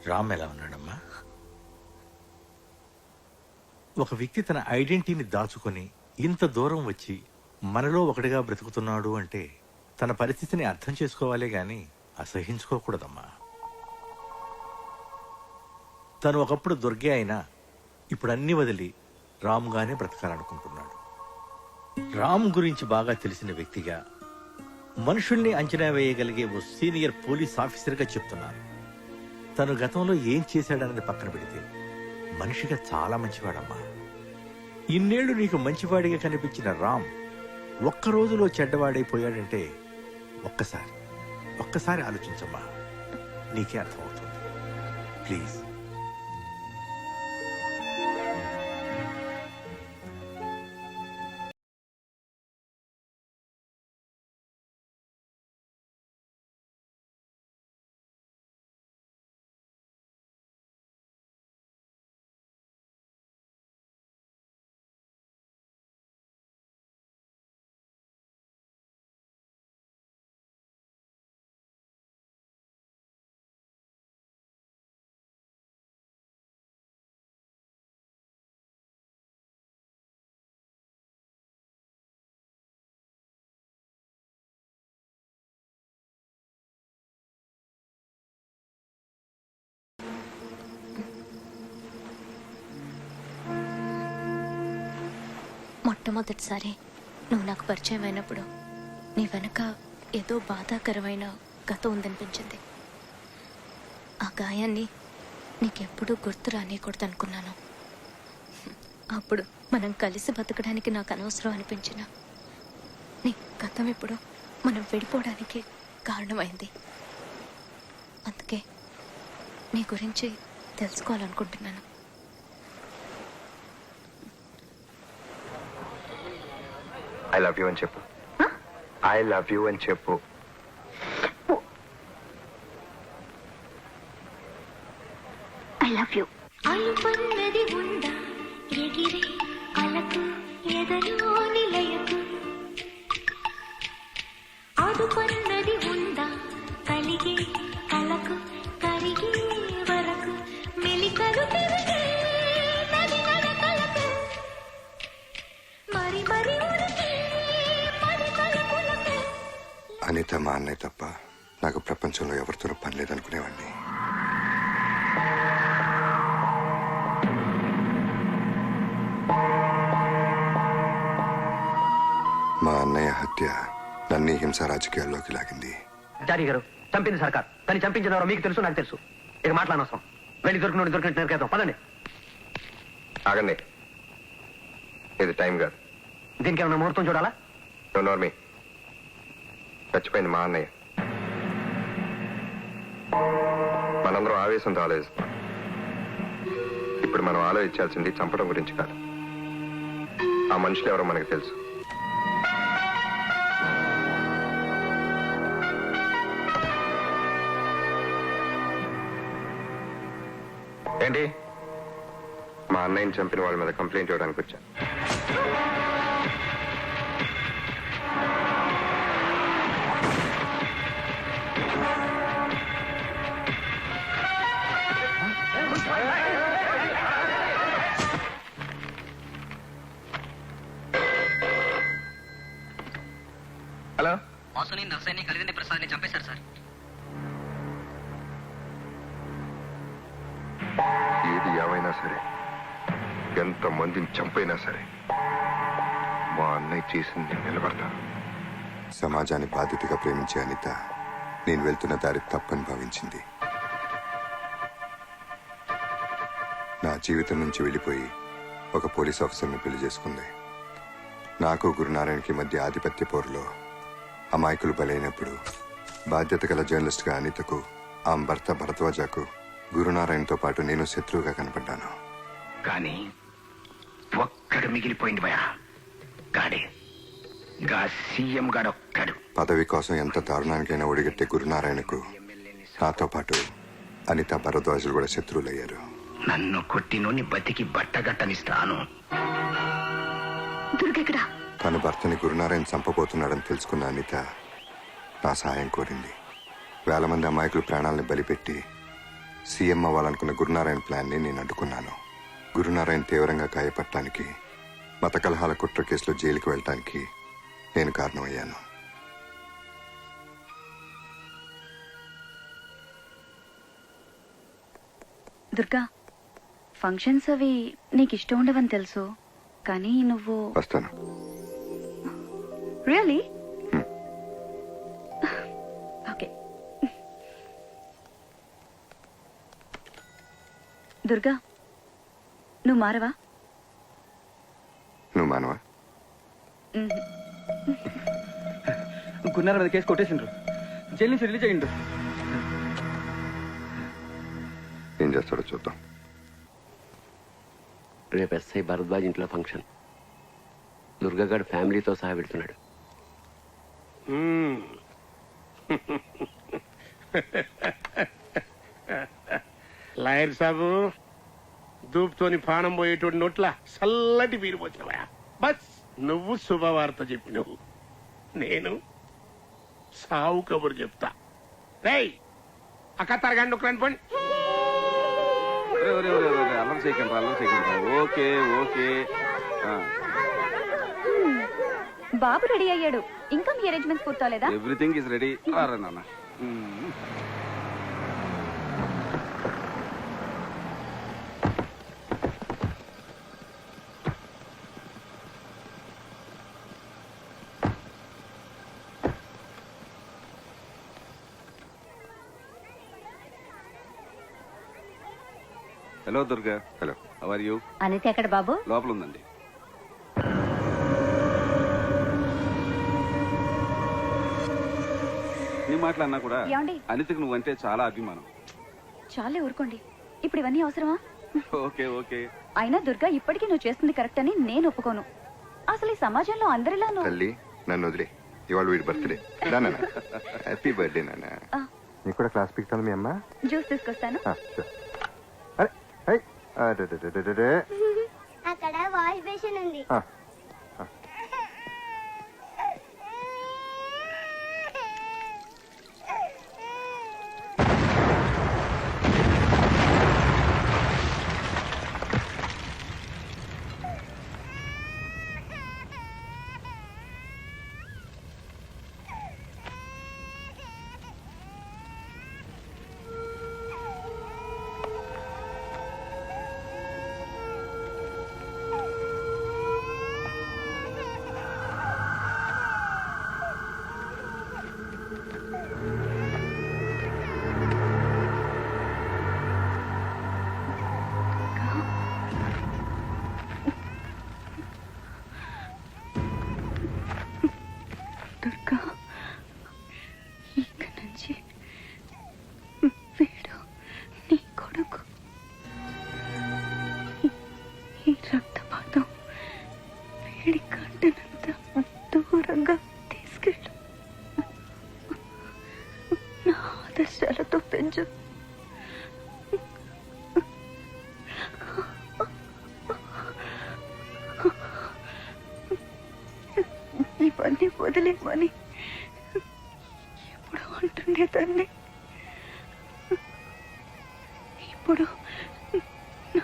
రామ్ ఎలా ఉన్నాడమ్మా? ఒక వ్యక్తి తన ఐడెంటిటీని దాచుకొని ఇంత దూరం వచ్చి మనలో ఒకటిగా బ్రతుకుతున్నాడు అంటే తన పరిస్థితిని అర్థం చేసుకోవాలే గాని అసహించుకోకూడదమ్మా. తను ఒకప్పుడు దుర్గే అయినా ఇప్పుడు అన్ని వదిలి రామ్గానే బ్రతకాలనుకుంటున్నాడు. రామ్ గురించి బాగా తెలిసిన వ్యక్తిగా, మనుషుల్ని అంచనా వేయగలిగే ఓ సీనియర్ పోలీస్ ఆఫీసర్గా చెప్తున్నాను. తను గతంలో ఏం చేశాడన్నది పక్కన పెడితే మనిషిగా చాలా మంచివాడమ్మా. ఇన్నేళ్లు నీకు మంచివాడిగా కనిపించిన రామ్ ఒక్క రోజులో చెడ్డవాడైపోయాడంటే ఒక్కసారి ఆలోచించమ్మా, నీకే అర్థమవుతుంది. ప్లీజ్. మొట్టమొదటిసారి నువ్వు నాకు పరిచయం అయినప్పుడు నీ వెనక ఏదో బాధాకరమైన గతం ఉందనిపించింది. ఆ గాయాన్ని నీకెప్పుడూ గుర్తు రానియకూడదు అనుకున్నాను. అప్పుడు మనం కలిసి బతకడానికి నాకు అనవసరం అనిపించిన నీ గతం ఇప్పుడు మనం విడిపోవడానికి కారణమైంది. అందుకే నీ గురించి తెలుసుకోవాలనుకుంటున్నాను. ఐ లవ్ యూ అని చెప్పు. ఐ లవ్ యూ అని చెప్పు. I love you. అలుపన్నది ఉందా ఎగిరే అలకు ఎదలో నిలయకు, అదుపన్నది ఉందా కలిగే కలకు కరిగే వరకు, మెలికలు తిరిగే నది నడకలకు, మరి మరి ఉనికి మరి తలపులకు. అనిత మా అన్నయ్య తప్ప నాకు ప్రపంచంలో ఎవరితోనూ పని లేదనుకునేవాడిని. మా అన్నయ్య హత్య నన్ను హింస రాజకీయాల్లోకి లాగింది. జారీ గారు, చంపింది సర్కార్, కానీ చంపించిన ఎవరో మీకు తెలుసు, నాకు తెలుసు. ఇక మాట్లాడనవసరం. వెళ్ళి దొరికినట్టు నరికేద్దాం, పదండి. ఆగండి, ఇది టైం కాదు. దీనికి ఏమన్నా ముహూర్తం చూడాలా? నోర్మి, చచ్చిపోయింది మా అన్నయ్య. మనందరం ఆవేశంతో ఆలోచిస్తాం. ఇప్పుడు మనం ఆలోచించాల్సింది చంపడం గురించి కాదు. ఆ మనుషులు ఎవరో మనకు తెలుసు. ఏంటి? మా అన్నయ్యని చంపిన వాళ్ళ మీద కంప్లైంట్ ఇవ్వడానికి వచ్చా. హలో, వాసుని నర్సయ్యని కలివింది ప్రసాద్ని చంపేశారు సార్. ఏది ఏమైనా సరే, ఎంత మందిని చంపైనా సరే, మా అన్నయ్య చేసింది నిలబడతాను. సమాజాన్ని బాధ్యతగా ప్రేమించే అనిత నేను వెళ్తున్న దారి తప్పని భావించింది. నా జీవితం నుంచి వెళ్ళిపోయి ఒక పోలీస్ ఆఫీసర్ని పెళ్లి చేసుకుంది. నాకు గురునారాయణకి మధ్య ఆధిపత్య పోరులో అమాయకులు బలైనప్పుడు బాధ్యత గల జర్నలిస్ట్గా అనితకు, ఆమె భర్త భరద్వాజకు గురునారాయణతో పాటు నేను శత్రువుగా కనపడ్డాను. కానీ ఒక్కడు మిగిలిపోయింది భయ, గాడే గా సీఎం గాడొక్కడు. పదవి కోసం ఎంత దారుణానికైనా ఒడిగట్టే గురునారాయణకు నాతో పాటు అనిత భరద్వాజులు కూడా శత్రువులయ్యారు. నన్ను కొట్టినోని బతికి బట్టగట్టనిస్తాను. తన భర్తని గురునారాయణ చంపబోతున్నాడని తెలుసుకున్న అనిత నా సహాయం కోరింది. వేల మంది అమాయకులు ప్రాణాలను బలిపెట్టి సీఎం అవ్వాలనుకున్న గురునారాయణ ప్లాన్ని నేను అడ్డుకున్నాను. గురునారాయణ తీవ్రంగా గాయపడటానికి, మత కలహాల కుట్ర కేసులో జైలుకి వెళ్ళటానికి నేను కారణమయ్యాను. దుర్గా, ఫంక్షన్స్ అవి నీకు ఇష్టం ఉండవని తెలుసు, కానీ నువ్వు వస్తాను. రియలీ? ఓకే. దుర్గా, నువ్వు మారవా? నువ్వు మానవా? గున్నార మీద కేసు కొట్టేసిండ్రు, జైలు నుంచి రిలీజ్ అయ్యిండు. ఏం చేస్తాడో చూద్దాం. రేపు ఎస్ఐ భరద్వాజ్ ఇంట్లో ఫంక్షన్. దుర్గాగాడు ఫ్యామిలీతో సహా వెళ్తున్నాడు. లాయర్ సాబు, దూపుతోని పానం పోయేటోడి నోట్ల చల్లటి వీరు పోతున్నావా? బస్ నువ్వు శుభవార్త చెప్పినవు, నేను సావు కబురు చెప్తా. రేయ్, అక్క తరగండి ఒక రండి పండి. అల్లం చేయకండి. Okay okay. బాబు రెడీ అయ్యాడు, ఇంకా మీ అరేంజ్మెంట్స్ పూర్తవలేదా? Everything is ready. నాన్న hello Durga. Hello. How are you? Anitha ఎక్కడ బాబు? లోపల ఉందండి. నీ మాటలన్నా కూడా ఏమండి? అనితకు నువ్వంటే చాలా అభిమానం. చాలే ఊరుకోండి, ఇప్పుడు ఇవన్నీ అవసరమా? Okay okay. అయినా దుర్గా ఇప్పటికీ నువ్వు చేస్తుంది కరెక్ట్ అని నేను ఒప్పుకోను. అసలు ఈ సమాజంలో అందరిలా తల్లి నన్ను వదిలే, ఇవాళ వీడి బర్త్డే. హ్యాపీ బర్త్డే నాన్న. నీకు కూడా క్లాస్ పిక్తాను మీ అమ్మ. జ్యూస్ తీసుకొస్తాను. అక్కడ వాష్ బేసిన్ ఉంది. దుర్గా, ఇక నుంచి వీడు నీ కొడుకు. ఈ రక్తపాతం వీడి కంటనంత దూరంగా తీసుకెళ్ళు. నా ఆదర్శాలతో పెంచు. ఇవన్నీ వదిలేమని ఎప్పుడు అంటుండేదాన్ని. ఇప్పుడు నా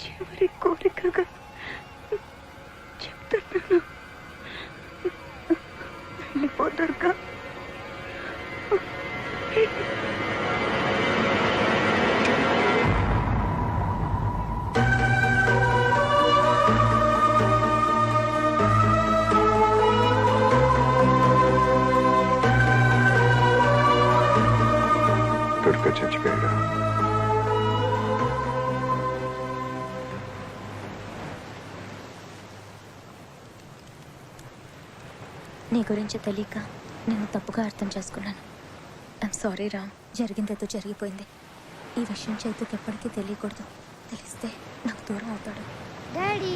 చివరి కోరికగా చెప్తున్నాను, వెళ్ళిపోతారుగా. దుర్గా చచ్చిపోయాడు. నీ గురించి తెలియక నేను తప్పుగా అర్థం చేసుకున్నాను. I'm sorry Ram. జరిగిందేదో జరిగిపోయింది. ఈ విషయం చైతుకి ఎప్పటికీ తెలియకూడదు. తెలిస్తే నాకు దూరం అవుతాడు. Daddy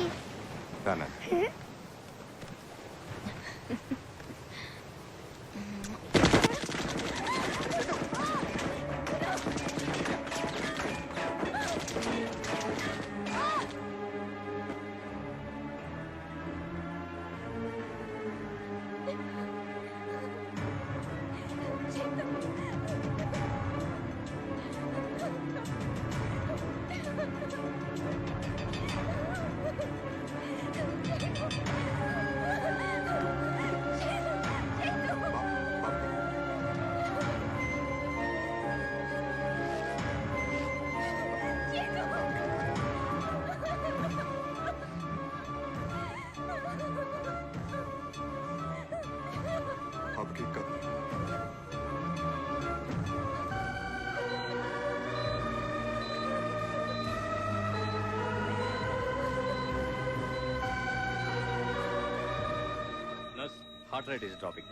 heart rate is dropping.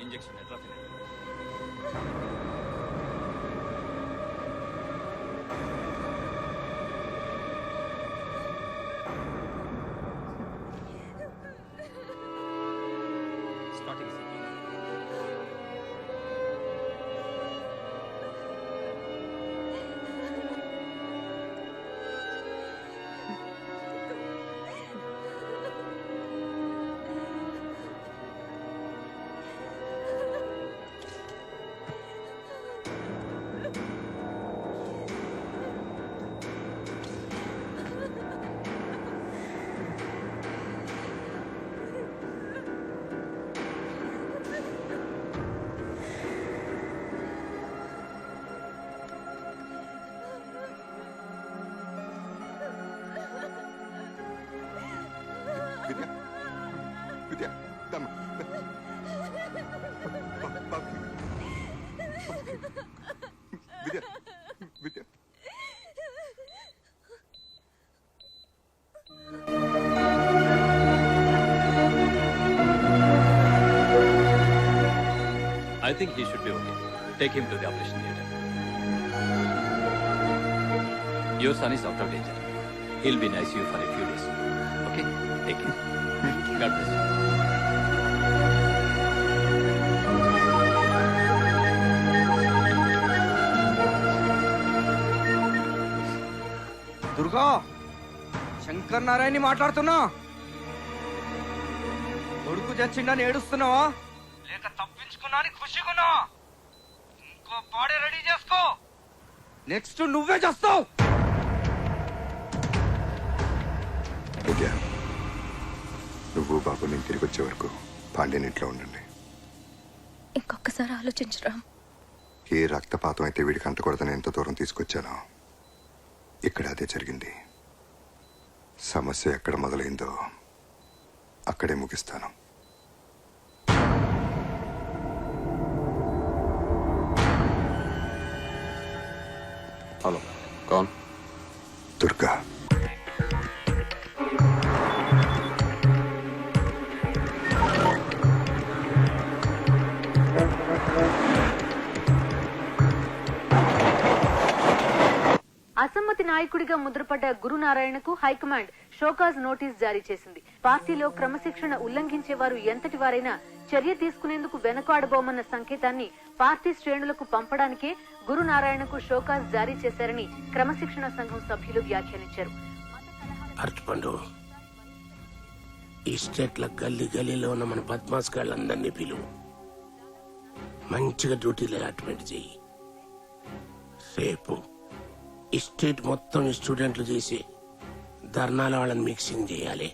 Injection atropine. Starting Vidya Vidya దమ్మ Vidya Vidya Take him to the operation theater. Your son is out of danger. He'll be in ICU for a few days. Okay? Take him. God bless you. Durga Shankar నారాయణని మాట్లాడుతున్నా. కొడుకు చచ్చిండని ఏడుస్తున్నావా లేక తప్పించుకున్నా అని ఖుషిగున్నావా? ఇంకో body ready చేసుకో, next నువ్వే చేస్తావు. విద్య, నువ్వు బాబు నేను తిరిగి వచ్చే వరకు పాండ్యన్ ఇంట్లో ఉండండి. ఇంకొకసారి ఆలోచించు రామ్. ఏ రక్తపాతం అయితే వీడికి అంటకూడదని ఎంత దూరం తీసుకొచ్చానో ఇక్కడ అదే జరిగింది. సమస్య ఎక్కడ మొదలైందో అక్కడే ముగిస్తాను. హలో, కౌన్? దుర్గా. అసమ్మతి నాయకుడిగా ముద్రపడ్డ గురునారాయణకు హైకమాండ్ షోకాజ్ నోటీస్ జారీ చేసింది. పార్టీలో క్రమశిక్షణ ఉల్లంఘించే వారు ఎంతటి వారైనా చర్య తీసుకునేందుకు వెనకాడబోమన్న సంకేతాన్ని పార్టీ శ్రేణులకు పంపడానికే గురునారాయణకు షోకాజ్ జారీ చేశారని క్రమశిక్షణ సంఘం సభ్యులు వ్యాఖ్యానించారు. అర్చుపండు, ఈ స్టేట్ల గల్లీ గల్లీలో ఉన్న మన బద్మాస్ గాళ్ళందరినీ పిలువు, మంచిగా డ్యూటీలు అలాట్మెంట్ చెయ్యి. రేపు ఈ స్టేట్ మొత్తం స్టూడెంట్లు చేసి ధర్నాల వాళ్ళని మిక్సింగ్ చేయాలి,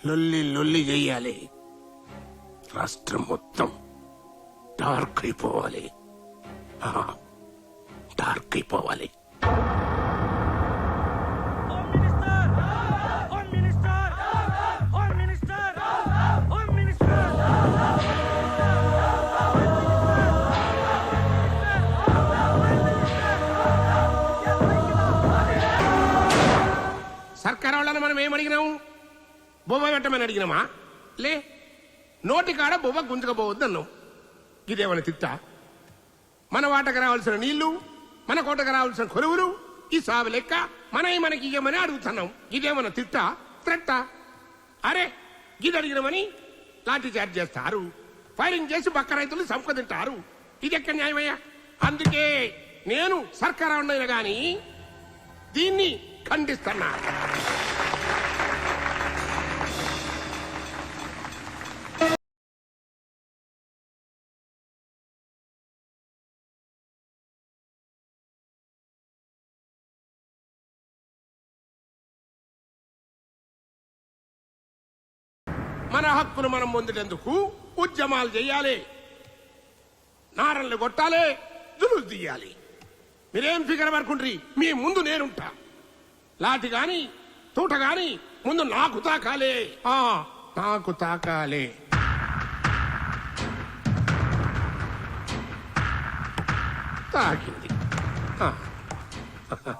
లొల్లి లొల్లి చేయాలి. రాష్ట్రం మొత్తం డార్క్ అయిపోవాలి, డార్క్ అయిపోవాలి. సర్కార్ వాళ్ళని మనం ఏమడిగినాము? బొమ్మ పెట్టమని అడిగినామా? లే, నోటి కాడ బొమ్మ గుంజకపోవద్దు అన్నాం. ఇదేమన్నా తిట్టా? మన వాటకు రావాల్సిన నీళ్లు, మన కోటకు రావాల్సిన కొలువులు, ఈ సాగు లెక్క మనకి ఇయ్యమని అడుగుతున్నాం. ఇదేమన్నా తిట్టా? త్రెట్టా? అరే, ఇది అడిగినామని లాఠీ చార్జ్ చేస్తారు, ఫైరింగ్ చేసి బక్క రైతులు సంపద తింటారు. ఇది ఎక్కడ న్యాయమయ్యా? అందుకే నేను సర్కార్ ఉండైనా గాని దీన్ని ఖండిస్తున్నా. మన హక్కును మనం పొందేందుకు ఉద్యమాలు చేయాలి, నారన్లు కొట్టాలి, జులుసు తీయాలి. మీరేం ఫిగర్ పడుకుండ్రి, మీ ముందు నేనుంటా. లాటి గాని తూట గాని ముందు నాకు తాకాలే, నాకు తాకాలే. తాకింది.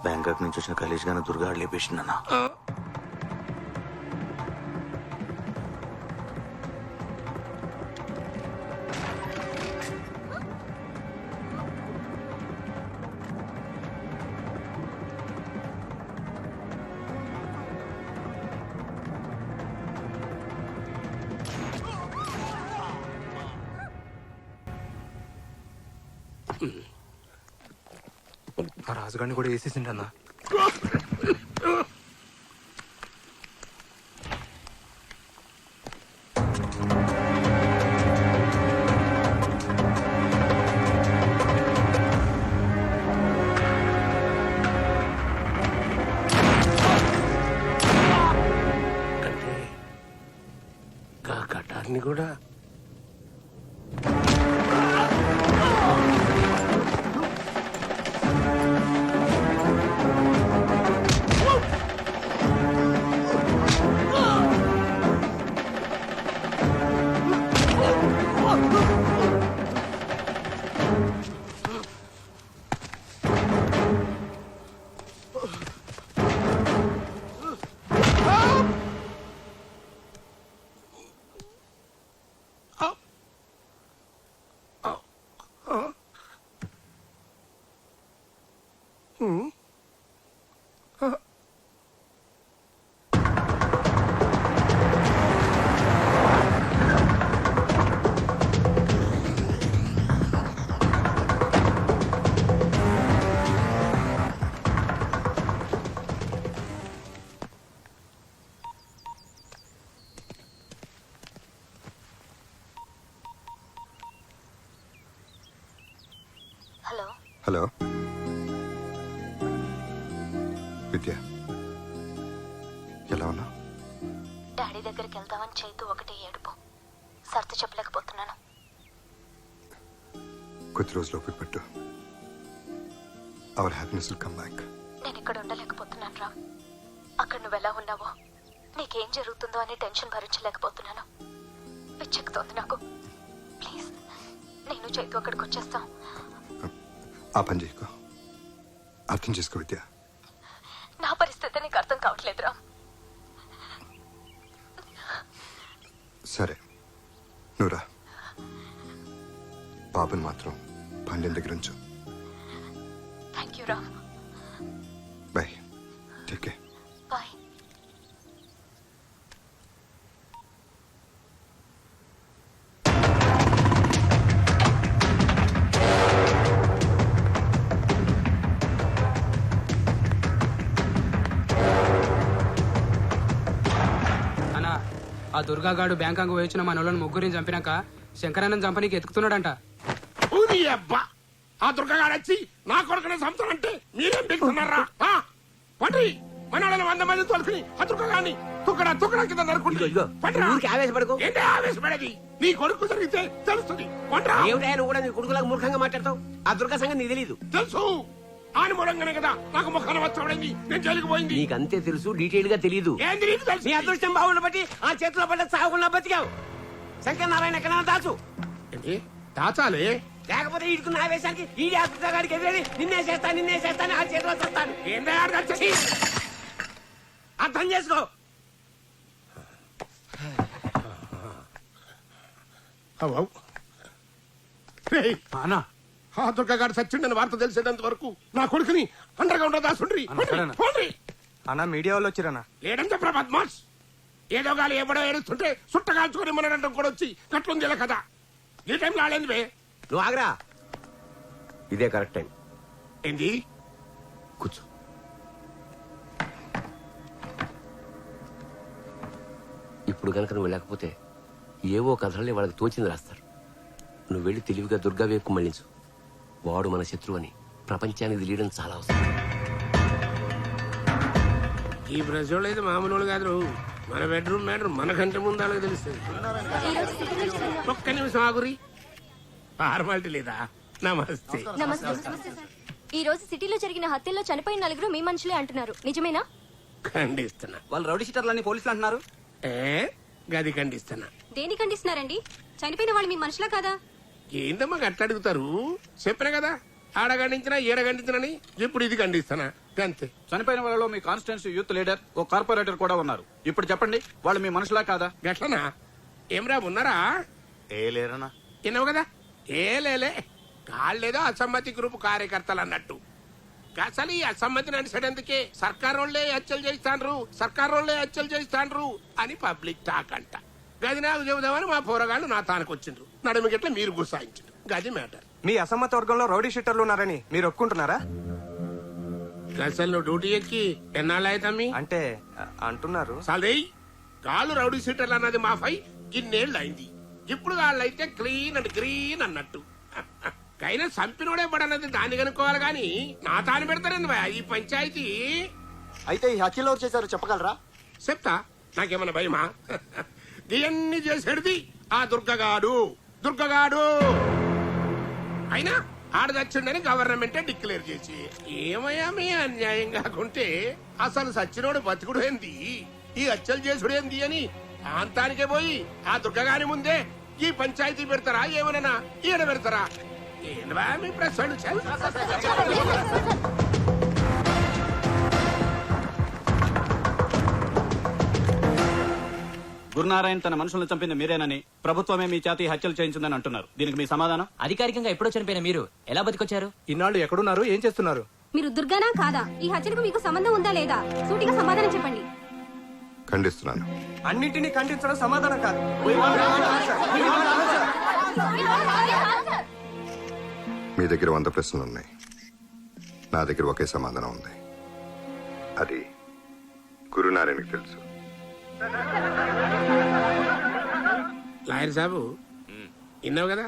బ్యాంకాక్ నుంచి వచ్చిన కలేజ్ గానే దుర్గా లేపేసిందన్నా. ఆ రాజుగాడిని కూడా వేసేసిండన్నా. కాకటాన్ని కూడా హలో విద్య, ఎలా ఉన్నా? డాడీ దగ్గరికి వెళ్దామని చేతు ఒకటే ఏడుపు, సర్ది చెప్పలేకపోతున్నాను. కొద్ది రోజులు ఓపిక పట్టు. Our happiness will come back. నేను ఇక్కడ ఉండలేకపోతున్నాను రా. అక్కడ నువ్వు ఎలా ఉన్నావో, నీకేం జరుగుతుందో అని టెన్షన్ భరించలేకపోతున్నాను. పిచ్చెక్కుతోంది నాకు. ప్లీజ్ నేను చేతు అక్కడికి వచ్చేస్తాం. ఆ పని చేసుకో, అర్థం చేసుకో విద్య. నా పరిస్థితి నీకు అర్థం కావట్లేదురా. సరే నువ్వురా, బాబుని మాత్రం పండిన దగ్గర ఉంచు. థ్యాంక్ యూ రా. Bye, take care. బాయ్. ఆ దుర్గాగాడు బ్యాంకాంగ్ వచ్చిన మన వాళ్ళని ముగ్గురిని చంపినాక శంకరానంద్ చంపనీకి ఎత్తుకుతున్నాడంట. అబ్బా, ఆ దుర్గాగాడు వచ్చి నా కొడుకునే చంపుతానంటే మీరేం బిగుతున్నారా? పండి మన వాళ్ళని 100 మంది తోలుకుని ఆ దుర్గాగాడిని తుక్కడా కింద నరుకుంటే ఆవేశపడకు. ఏంటి ఆవేశపడేది? నీ కొడుకు జరిగితే తెలుస్తుంది. ఏమిటా నువ్వు కూడా నీ కొడుకులాగా మూర్ఖంగా మాట్లాడతావు? ఆ దుర్గా సంగతి నీకు తెలీదు. తెలుసు, ఆని మూలంగానే కదా నాకు ముఖాన వచ్చాడని నేను జైలుకు పోయింది. నీకు అంతే తెలుసు, డీటెయిల్ గా తెలియదు. ఏంది నీకు తెలుసు? నీ అదృష్టం బాగుండ బట్టి ఆ చేతిలో పడ్డ సాగుకుండా బతికావు. శంకర్ నారాయణ ఎక్కడ దాచు. ఏంటి దాచాలి? లేకపోతే ఈడుకున్న ఆవేశానికి ఈడి ఆస్పత్రిగాడికి ఎదురని నిన్నే చేస్తాను ఆ చేతిలో చేస్తాను. అర్థం చేసుకో. ఆ దుర్గాగాడు సచ్చిండని వార్త తెలిసేంత వరకు నా కొడుకుని అండర్ గ్రౌండ్ దాసుండ్రి. అన్న మీడియా వాళ్ళు వచ్చిరన్నా. లేడంటే బద్మాష్ ఏదో గాలి ఎవడో ఏడుస్తుంటే సుట్టగాల్చుకుని మనడం కూడా వచ్చి గట్లుంది ఇలా కదా. ఈ టైంలో ఆడేంది బే? నువ్వు ఆగరా, ఇదే కరెక్ట్ టైం. ఏంది? కూర్చో. ఇప్పుడు కనుక నువ్వు వెళ్ళకపోతే ఏవో కథలే వాళ్ళకి తోచింది రాస్తారు. నువ్వు వెళ్ళి తెలివిగా దుర్గా వైపు మళ్ళించు. వాడు మన శత్రువు అని ప్రపంచానికి తెలియడం చాలా అవసరం. ఈ బ్రజోళ్ళు అయితే మామూలు కాదు. మన బెడ్రూమ్ మనకంటే ముందు అలాగే తెలుస్తుంది. ఒక్క నిమిషం ఆగురి, ఫార్మాలిటీ లేదా? నమస్తే. ఈ రోజు సిటీలో జరిగిన హత్యల్లో చనిపోయిన 4 మీ మనుషులే అంటున్నారు, నిజమేనా? ఖండిస్తున్నా. వాళ్ళు రౌడీ షీటర్లని పోలీసులు అంటున్నారు. గది ఖండిస్తున్నా. దేని ఖండిస్తున్నారండి? చనిపోయిన వాళ్ళు మీ మనుషులా కాదా? ఏందమ్మా గట్ల అడుగుతారు? చెప్పినా కదా, ఆడ ఖండించినా ఈడ ఖండించినని. ఇప్పుడు ఇది ఖండిస్తానా అంతే. చనిపోయిన వాళ్ళలో మీ కాన్స్టిట్యూన్సీ యూత్ లీడర్, ఓ కార్పొరేటర్ కూడా ఉన్నారు. ఇప్పుడు చెప్పండి, వాళ్ళు మీ మనుషులా కాదా? గట్లనా? ఏమ్రా ఉన్నారా? ఏ లేరనా? విన్నావు కదా, ఏ లేలే. కాళ్ళేదో అసమ్మతి గ్రూప్ కార్యకర్తలు అన్నట్టు. అసలు ఈ అసమ్మతిని అనిసడేందుకే సర్కార్ వాళ్ళే హత్యలు చేస్తాండ్రు అని పబ్లిక్ టాక్ అంట. గది నాకు చెబుదామని మా పోరగాళ్ళు నా తానికి వచ్చిండ్రు. నడుమికెట్లా మీరు గుసాయించు. గది మ్యాటర్. మీ అసమ్మత వర్గంలో రౌడీ షీటర్లు ఉన్నారని మీరు ఒప్పుకుంటున్నారా? అసలు నువ్వు డ్యూటీ ఎక్కి ఎన్నాళ్ళు అవుతామి అంటే అంటున్నారు. సాలే గాళ్ళు రౌడీ షీటర్లు అన్నది మాఫై ఇన్నేళ్ళు అయింది. ఇప్పుడు వాళ్ళు అయితే క్లీన్ అండ్ గ్రీన్ అన్నట్టు. కైనా సంపినోడే పడన్నది దాన్ని కనుక్కోవాలి గాని నా తాను పెడతారండి ఈ పంచాయతీ. అయితే ఈ హత్యలో చేశారు చెప్పగలరా? చెప్తా, నాకేమన్నా భయమా? ఇవన్నీ చేసేది ఆ దుర్గగాడు. అయినా ఆడదచ్చిండని గవర్నమెంటే డిక్లేర్ చేసి ఏమయ్యా మీ అన్యాయం కాకుంటే అసలు సచ్చినోడు బతుకుడు ఏంది, ఈ హత్యలు చేసుడు ఏంది అని ప్రాంతానికే పోయి ఆ దుర్గగాని ముందే ఈ పంచాయతీ పెడతారా? ఏమన్నా ఈడ పెడతారా? ఏంటా మీ ప్రశ్నలు? గురునారాయణ తన మనుషులను చంపింది మీరేనని, ప్రభుత్వమే మీ చేతి హత్యలు చేయించిందని అంటున్నారు. దీనికి మీ సమాధానం? అధికారికంగా ఎప్పుడో చనిపోయిన మీరు ఎలా బతికొచ్చారు? ఇన్నాళ్ళు ఎక్కడున్నారు, ఏం చేస్తున్నారు? మీరు దుర్గానా కాదా? ఈ హత్యలకు మీకు సంబంధం ఉందా లేదా? సూటిగా సమాధానం చెప్పండి. ఖండిస్తున్నాను. అన్నింటినీ ఖండించడం సమాధానం కాదు. మీ దగ్గర 100 ప్రశ్నలు ఉన్నాయి, నా దగ్గర ఒకే సమాధానం ఉంది. అది గురునారాయణకి తెలుసు. లాయర్ సాబు విన్నావు కదా,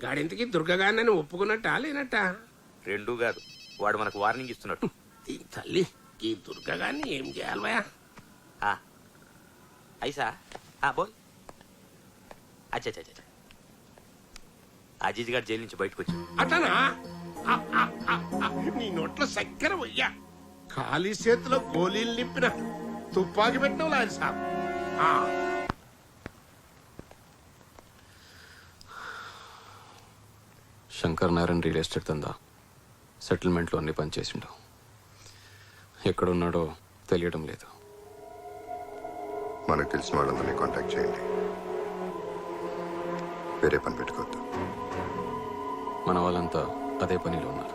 గాడింతకి దుర్గగాన్ని ఒప్పుకున్నట్టా లేనట్టా? రెండూ కాదు, వాడు మనకు వార్నింగ్ ఇస్తున్నట్టు. ఈ తల్లి ఈ దుర్గగాన్ని ఏం చేయాలి భయ? ఐసా బోల్. అచ్చా అజీజ్ గారు జైలు నుంచి బయటకు వచ్చి అతనా? నీ నోట్లో చక్కెర వయ్యా, ఖాళీ చేతిలో గోళీలు నింపిన తుపాకి పెట్టినావు లాయర్ సాబ్. శంకర్ నారాయణ రియల్ ఎస్టేట్ దందా సెటిల్మెంట్లో అన్ని పనిచేసిండు. ఎక్కడున్నాడో తెలియడం లేదు. మనకు తెలిసిన వాళ్ళందరినీ కాంటాక్ట్ చేయండి. వేరే పని పెట్టుకోవద్దు. మన వాళ్ళంతా అదే పనిలో ఉన్నారు.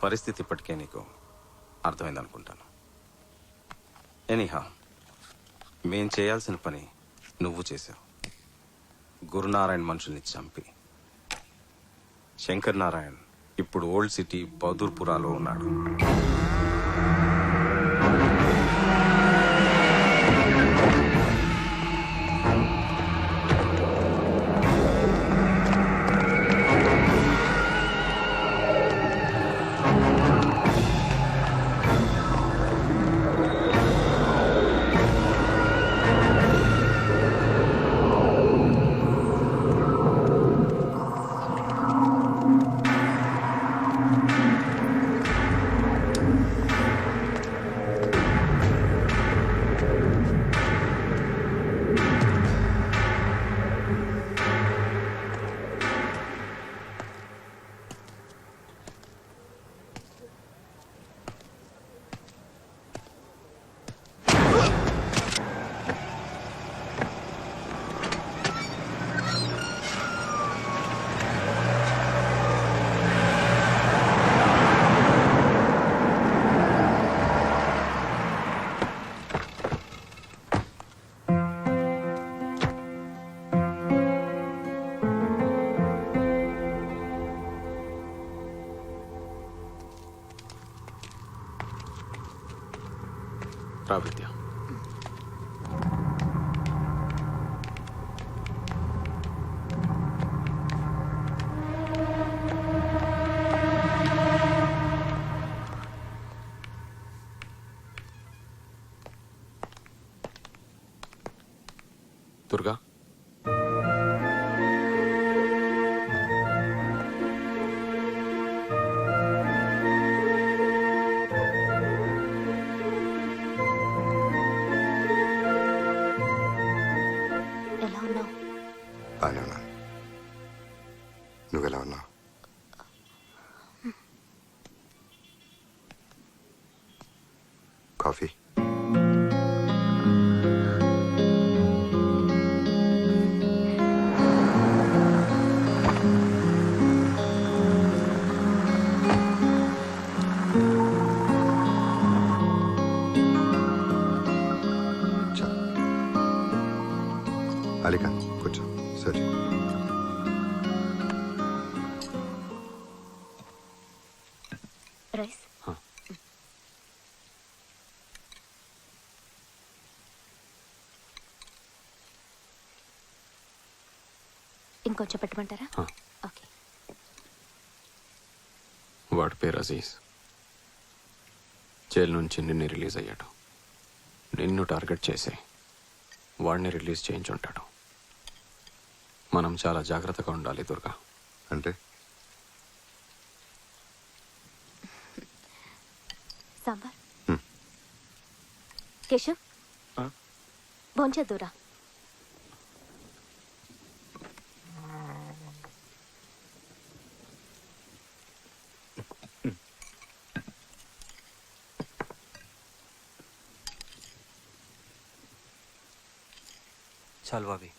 పరిస్థితి ఇప్పటికే నీకు అర్థమైందనుకుంటాను. ఎనీహా, మేం చేయాల్సిన పని నువ్వు చేసావు. గురునారాయణ మనుషుల్ని చంపి. శంకర్ నారాయణ్ ఇప్పుడు ఓల్డ్ సిటీ బహదూర్పురాలో ఉన్నాడు. రా విద్య. దుర్గా, బాగానే ఉన్నాను. నువ్వెలా ఉన్నావు? కాఫీ? అలీకా కూర్చో. సరే, రైస్. ఇంకొంచెం పెట్టమంటారా? ఓకే. వాడి పేరు అజీజ్. జైలు నుంచి నిన్ను రిలీజ్ అయ్యాడు. నిన్ను టార్గెట్ చేసి వాడిని రిలీజ్ చేయించుంటాడు. మనం చాలా జాగ్రత్తగా ఉండాలి దుర్గా. అంటే సాంబార్. కేశవ్, భోంచేద్దురా. చాలు బాబీ.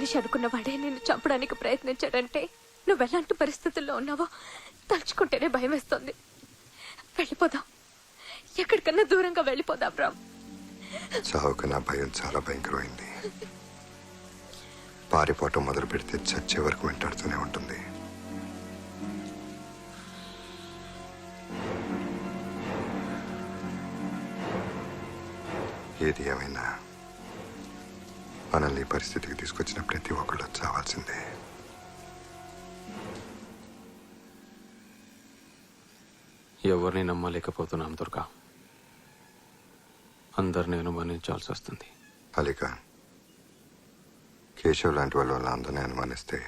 మనిషి అనుకున్న వాడే నిన్ను చంపడానికి ప్రయత్నించాడంటే నువ్వు ఎలాంటి పరిస్థితుల్లో ఉన్నావో తలుచుకుంటేనే భయం వేస్తుంది. వెళ్ళిపోదాం, ఎక్కడికన్నా దూరంగా వెళ్ళిపోదాం రామ్. చావుకు నా భయం చాలా భయంకరమైంది. పారిపోవటం మొదలు పెడితే చచ్చే వరకు వెంటాడుతూనే ఉంటుంది. ఏది ఏమైనా మనల్ని ఈ పరిస్థితికి తీసుకొచ్చిన ప్రతి ఒక్కళ్ళు చావాల్సిందే. ఎవరిని నమ్మలేకపోతున్నాం దుర్గా. అందరిని అనుమానించాల్సి వస్తుంది. అలీకా, కేశవ్ లాంటి వాళ్ళ వల్ల అందరినీ అనుమానిస్తే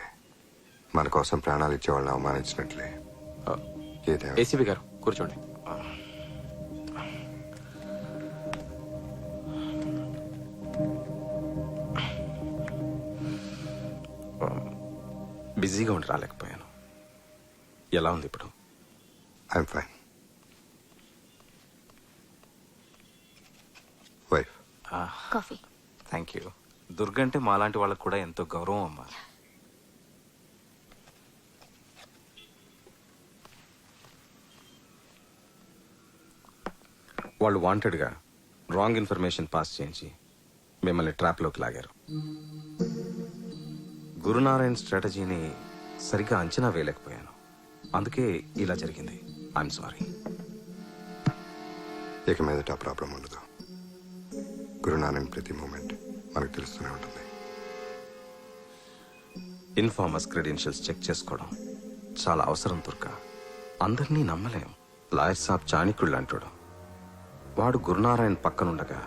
మన కోసం ప్రాణాలు ఇచ్చే వాళ్ళని అవమానించినట్లే. ఏసీబీ గారు కూర్చోండి. బిజీగా ఉండి రాలేకపోయాను. ఎలా ఉంది ఇప్పుడు? I'm fine. Wife coffee. Thank you. Durga అంటే మాలాంటి వాళ్ళకు కూడా ఎంతో గౌరవం అమ్మా. వాళ్ళు వాంటెడ్గా రాంగ్ ఇన్ఫర్మేషన్ పాస్ చేయించి మిమ్మల్ని ట్రాప్లోకి లాగారు. గురునారాయణ్ స్ట్రాటజీని సరిగ్గా అంచనా వేయలేకపోయాను. అందుకే ఇలా జరిగింది. I'm sorry. ఇక మీదట ఆ ప్రాబ్లం ఉండదు. గురునారాయణ్ ప్రతి మూమెంట్ మనకు తెలుస్తూనే ఉంటుంది. ఇన్ఫార్మర్స్ క్రెడెన్షియల్స్ చెక్ చేసుకోవడం చాలా అవసరం దుర్గా. అందరినీ నమ్మలేం. లాయర్ సాబ్ చాణిక్యుళ్ళు అంటాడు. వాడు గురునారాయణ్ పక్కనుండగా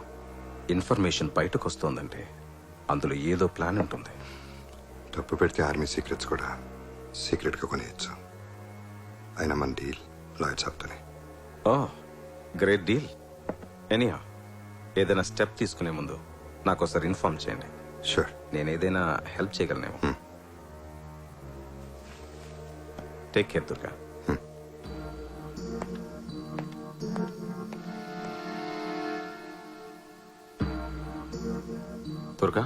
ఇన్ఫర్మేషన్ బయటకు వస్తోందంటే అందులో ఏదో ప్లాన్ ఉంటుంది. తప్పు పెడితే ఆర్మీ సీక్రెట్స్ కూడా సీక్రెట్గా కొనేయచ్చు. అయినా మన డీల్ లాయర్ సాబ్తోనే. ఓ గ్రేట్ డీల్. ఎనీహా, ఏదైనా స్టెప్ తీసుకునే ముందు నాకు ఒకసారి ఇన్ఫార్మ్ చేయండి. షూర్. నేను ఏదైనా హెల్ప్ చేయగలనేమో. Take care Durga. Durga,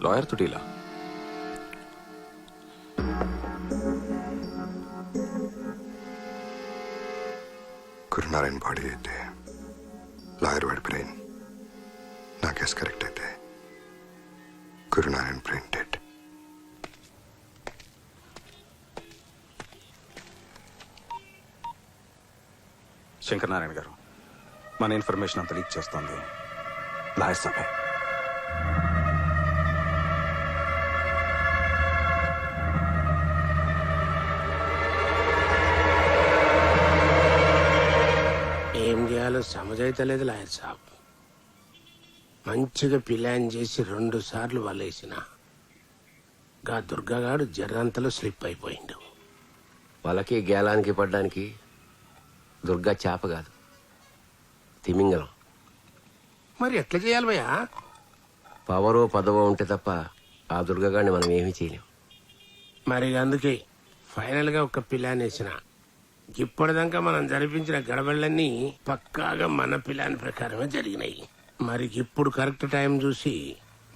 lawyer తో డీలా? గురునారాయణ బాడీ అయితే లాయర్ వాడి బ్రెయిన్, నా కేసు కరెక్ట్ అయితే గురునారాయణ బ్రెయిన్ డెడ్. శంకర్ నారాయణ గారు, మన ఇన్ఫర్మేషన్ అంతా లీక్ చేస్తోంది లాయర్ సాబే. ఏం చేయాలో సమజైతలేదు లాయర్ సాబ్. మంచిగా ప్లాన్ చేసి 2 సార్లు వలేసిన గా దుర్గాగాడు జర్రంతలో స్లిప్ అయిపోయిండు. వాళ్ళకి గేలానికి పడ్డానికి దుర్గా చేప కాదు, తిమింగలం. మరి ఎట్లా చేయాలి భయ్యా? పవరో పదవో ఉంటే తప్ప ఆ దుర్గగాడిని మనం ఏమీ చేయలేం. మరి అందుకే ఫైనల్ గా ఒక ప్లాన్ వేసిన. ఇప్పటిదాకా మనం జరిపించిన గడబళ్ళన్నీ పక్కాగా మన ప్లాన్ ప్రకారమే జరిగినాయి. మరి ఇప్పుడు కరెక్ట్ టైం చూసి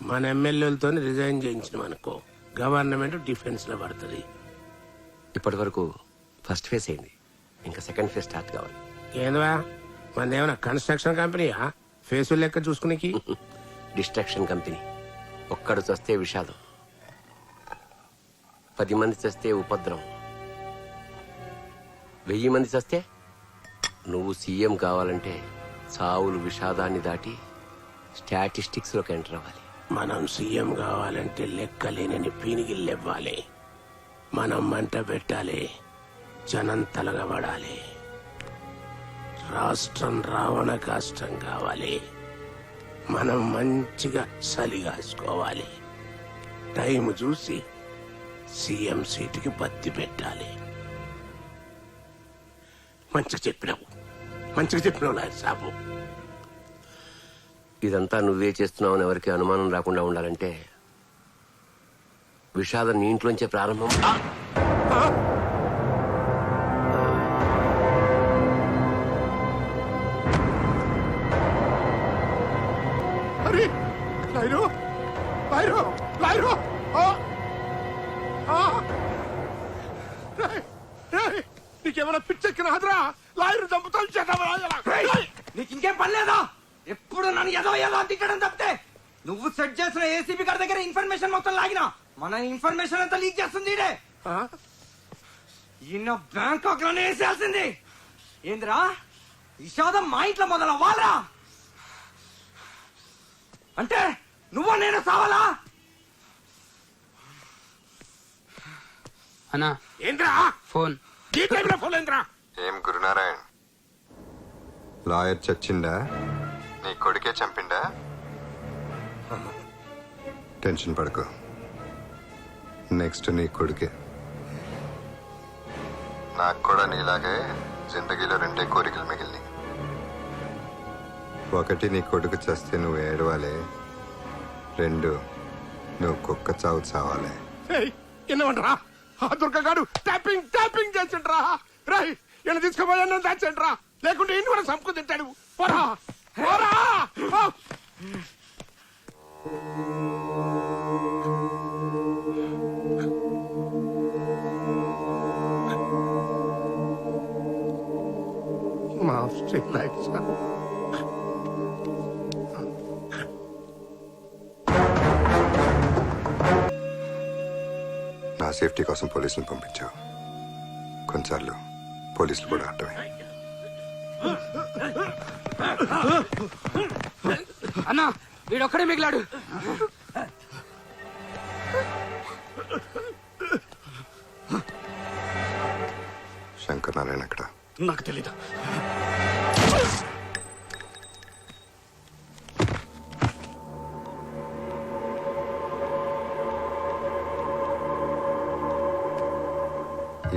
మన ఎమ్మెల్యేలతో రిజైన్ చేయించినాం అనుకో, గవర్నమెంట్ డిఫెన్స్ లో పడుతుంది. ఇప్పటి వరకు ఫస్ట్ ఫేజ్ అయింది, ఇంకా సెకండ్ ఫేజ్ స్టార్ట్ కావాలి. ఏందవా మనదేమన్నా కన్స్ట్రక్షన్ కంపెనీయా ఫేసులు లెక్క చూసుకునేకి? Distraction company. ఒక్కడు చస్తే విషాదం, 10 మంది చస్తే ఉపద్రవం, 1000 మంది చస్తే నువ్వు సీఎం కావాలంటే చావులు విషాదాన్ని దాటి స్టాటిస్టిక్స్ లోకి ఎంటర్ అవ్వాలి. మనం సీఎం కావాలంటే లెక్కలేనని పీనిగిల్లెవ్వాలి. మనం మంట పెట్టాలి, జనం తలగబడాలి. రాష్ట్రం రావణ కాష్టం కావాలి. మనం మంచిగా చలిగాసుకోవాలి. టైం చూసి సీఎం సీటుకి బత్తి పెట్టాలి. మంచిగా చెప్పినావు లాయర్ సాబు. ఇదంతా నువ్వే చేస్తున్నావని ఎవరికి అనుమానం రాకుండా ఉండాలంటే విషాదం నీ ఇంట్లోంచే ప్రారంభం. అరే లాయరు లాయరు లాయరు నీకేమైనా పిచ్చెక్కిన హదరా లాయర్ చంపుతాను చేద్దామా నీకు ఇంకేం పని లేదా? ఎప్పుడు నన్ను ఏదో తిట్టడం తప్పితే నువ్వు సెట్ చేసిన ఏసీబీ గారి దగ్గర ఇన్ఫర్మేషన్ మొత్తం లాగినా మన ఇన్ఫర్మేషన్ అంతా లీక్ చేస్తుంది ఈడే. ఈయన బ్యాంకాక్ లోనే వేసేయాల్సింది. ఏందిరా విషాదం మా ఇంట్లో మొదలవ్వాలరా? అంటే నువ్వు నేను సావాలా? అన్నా ఏంట్రా ఫోన్ ఈ టైంలో ఫోన్ ఏంట్రా? ఏం గురునారాయణ్, లాయర్ చచ్చిండా? నీ కొడుకే చంపిండా? టెన్షన్ పడకు, నెక్స్ట్ నీ కొడుకే. నాకు కూడా నీలాగే జిందగీలో 2 కోరికలు మిగిలినాయి. ఒకటి, నీ కొడుకు చస్తే నువ్వు ఏడవాలి. 2, నువ్వు కుక్క చావు చావాలి. ఎన్నమంటరా ఆ దుర్గగాడు ట్యాపింగ్ చేసిండ్రా. రై ఈయన తీసుకుపోయా దాచండ్రా, లేకుంటే ఇన్ని కూడా సంపు తింటాడు. పోరా పోరా. మా స్ట్రీట్ లైట్స్ నా సేఫ్టీ కోసం పోలీసులను పంపించావు. కొన్నిసార్లు పోలీసులు కూడా అడ్డమే. అన్నా వీడొక్కడే మిగిలాడు. శంకర్ నారాయణ ఎక్కడ? నాకు తెలీదు.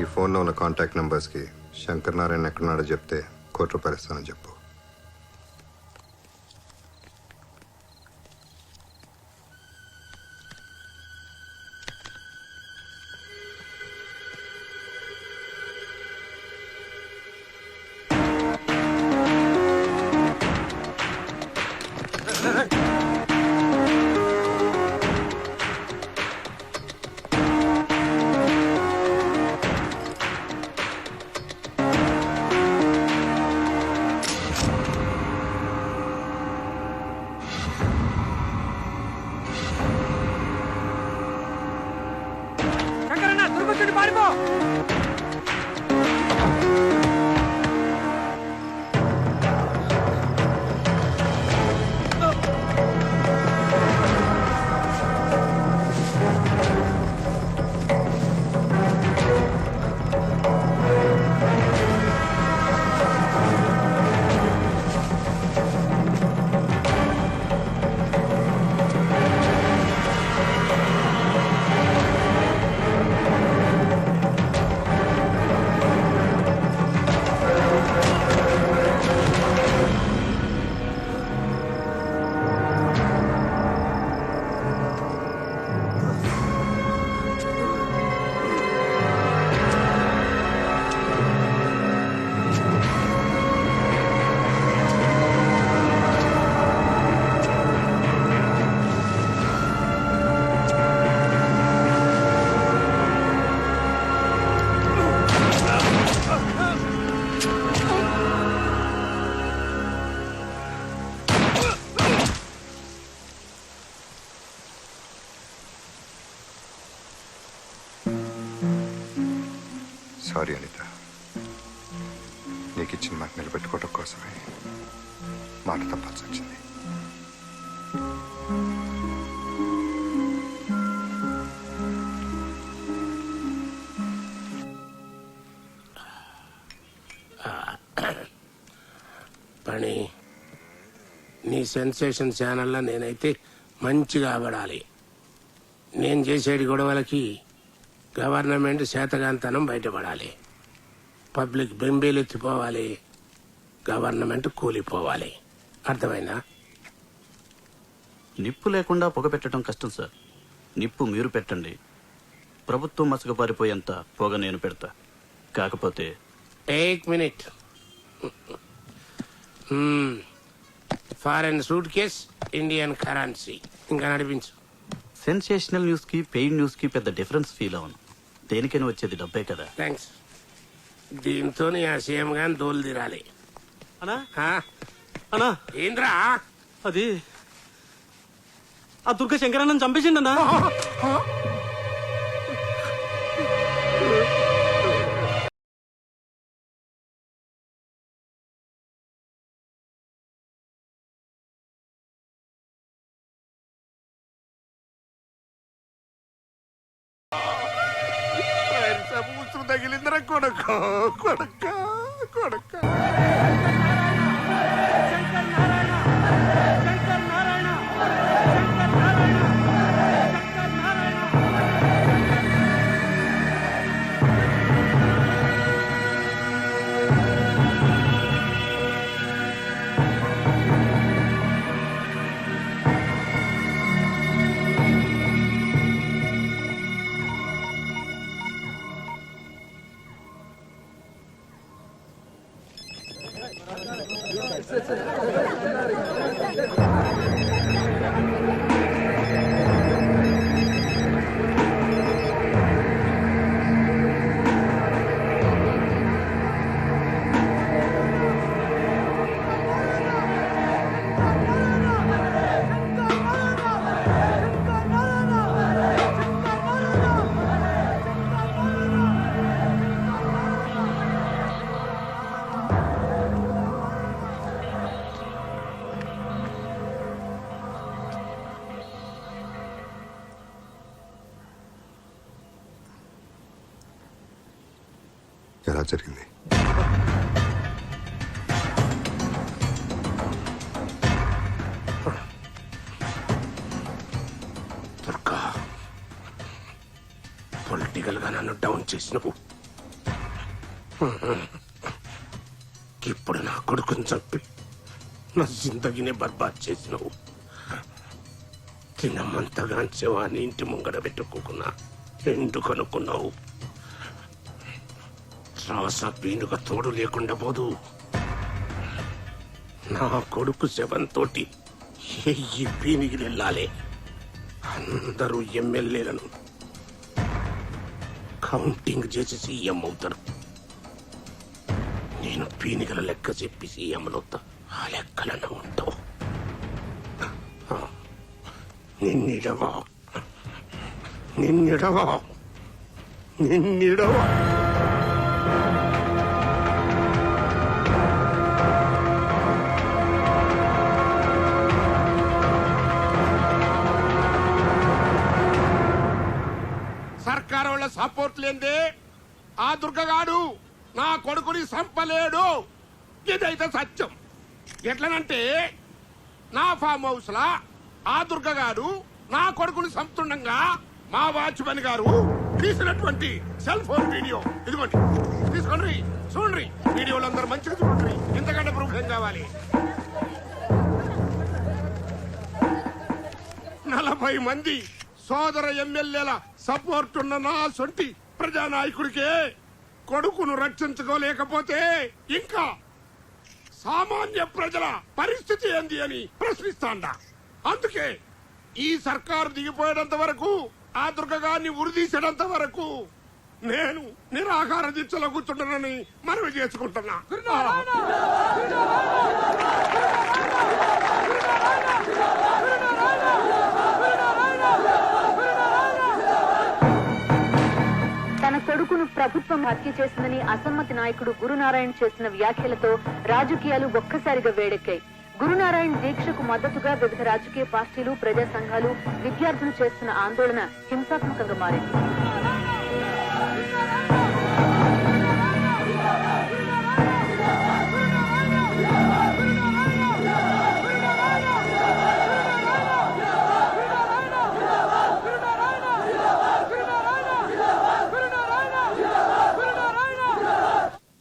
ఈ ఫోన్లో ఉన్న కాంటాక్ట్ నంబర్స్కి శంకర్ నారాయణ ఎక్కడున్నాడో చెప్తే ₹1,00,00,000 ఇస్తానని చెప్పు. సారీ అనిత, నీకు ఇచ్చిన మాట నిలబెట్టుకోవడం కోసమే మాట తప్పాల్సి వచ్చింది. పని నీ సెన్సేషన్ ఛానల్లో నేనైతే మంచిగా పడాలి. నేను చేసేటి గొడవలకి గవర్నమెంట్ శాతగాంతనం బయటపడాలి. పబ్లిక్ బెంబేలెత్తిపోవాలి, గవర్నమెంట్ కూలిపోవాలి. అర్థమైందా? నిప్పు లేకుండా పొగ పెట్టడం కష్టం సార్. నిప్పు మీరు పెట్టండి, ప్రభుత్వం మసకపారిపోయేంత పొగ నేను పెడతా. కాకపోతే take minute. Foreign suit case, Indian currency. ఇంకా నడిపించు. సెన్సేషనల్ న్యూస్ కి పెయిడ్ న్యూస్ కి పెద్ద డిఫరెన్స్ ఫీల్ అవును. దేనికైనా వచ్చేది డబ్బే కదా. థ్యాంక్స్. దీంతో ఆ సీఎం గాని దోలు తీరాలి. అనా అనా ఏంద్రా అది ఆ దుర్గ శంకరన్నని చంపేసిండన్నా. ఉసురు తగిలిందిరా కొడక కొడక కొడక. ఎలా జరిగింది? దుర్గా, పొలిటికల్ గా నన్ను డౌన్ చేసినవు. ఇప్పుడు నా కొడుకుని చంపి నా జిందగీని బర్బాద్ చేసినవు. తినమంతగా శవాన్ని ఇంటి ముంగడ పెట్టుకోకున్నా ఎందుకనుకున్నావు? రాస పీనుగా తోడు లేకుండా పోదు. నా కొడుకు శవంతో ఈ పీనికి వెళ్ళాలి. అందరూ ఎమ్మెల్యేలను కౌంటింగ్ చేసి సీఎం అవుతారు. నేను పీనికల లెక్క చెప్పి సీఎంలవుతా. ఆ లెక్కలను ఉంటావు. నిన్నిడవా నిన్నిడవా నిన్నిడవా. సర్కారు వాళ్ళ సపోర్ట్ లేదే ఆ దుర్గగాడు నా కొడుకుని చంపలేడు. ఇదైతే సత్యం. ఎట్లనంటే నా ఫామ్ హౌస్ లా ఆ దుర్గగాడు నా కొడుకుని చంపుతుండగా మా వాచ్మెన్ గారు తీసినటువంటి సెల్ ఫోన్ వీడియో ఇదిగోండి, తీసుకోండి, చూడండి. వీడియోలు అందరూ మంచిగా చూడండి. ఇంతకంటే ప్రూఫ్ ఏం కావాలి? 40 మంది సోదర ఎమ్మెల్యేల సపోర్ట్ ఉన్న నా సొంటి ప్రజానాయకుడికే కొడుకును రక్షించుకోలేకపోతే ఇంకా సామాన్య ప్రజల పరిస్థితి ఏంది అని ప్రశ్నిస్తాండా. అందుకే ఈ సర్కారు దిగిపోయేంత వరకు, ఆ దుర్గగాన్ని ఉరిదీసేంత వరకు నేను నిరాహార దీక్షలో కూర్చుంటానని మనవి చేసుకుంటున్నా. తన కొడుకును ప్రభుత్వం హత్య చేసిందని అసమ్మతి నాయకుడు గురునారాయణ చేసిన వ్యాఖ్యలతో రాజకీయాలు ఒక్కసారిగా వేడెక్కాయి. గురునారాయణ దీక్షకు మద్దతుగా వివిధ రాజకీయ పార్టీలు, ప్రజా సంఘాలు, విద్యార్థులు చేస్తున్న ఆందోళన హింసాత్మకంగా మారింది.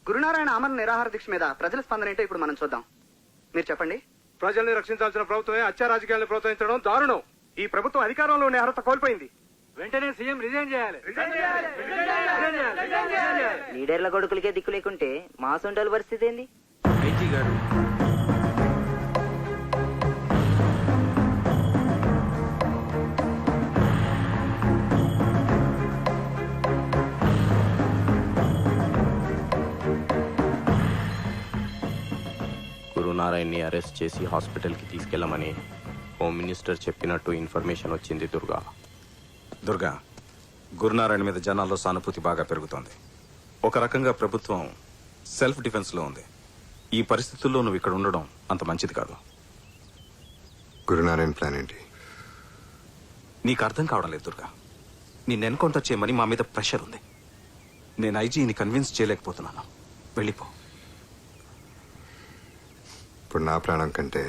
గురునారాయణ ఆమరణ నిరాహార దీక్ష మీద ప్రజల స్పందన ఏంటో ఇప్పుడు మనం చూద్దాం. మీరు చెప్పండి. ప్రజల్ని రక్షించాల్సిన ప్రభుత్వమే హత్య రాజకీయాలను ప్రోత్సహించడం దారుణం. ఈ ప్రభుత్వం అధికారంలో ఉండే అర్హత కోల్పోయింది. వెంటనే సీఎం రిజైన్ చేయాలి. లీడర్ల కొడుకులకే దిక్కు లేకుంటే మా సొంటల పరిస్థితి ఏంది? ఐజీ గారు, గురునారాయణ్ని అరెస్ట్ చేసి హాస్పిటల్కి తీసుకెళ్లమని హోమ్ మినిస్టర్ చెప్పినట్టు ఇన్ఫర్మేషన్ వచ్చింది దుర్గా. దుర్గా, గురునారాయణ మీద జనాల్లో సానుభూతి బాగా పెరుగుతోంది. ఒక రకంగా ప్రభుత్వం సెల్ఫ్ డిఫెన్స్లో ఉంది. ఈ పరిస్థితుల్లో నువ్వు ఇక్కడ ఉండడం అంత మంచిది కాదు. గురునారాయణ ప్లాన్ ఏంటి? నీకు అర్థం కావడం లేదు దుర్గా. నిన్ను ఎన్కౌంటర్ చేయమని మా మీద ప్రెషర్ ఉంది. నేను ఐజీని కన్విన్స్ చేయలేకపోతున్నాను. వెళ్ళిపో. ఇప్పుడు నా ప్రాణం కంటే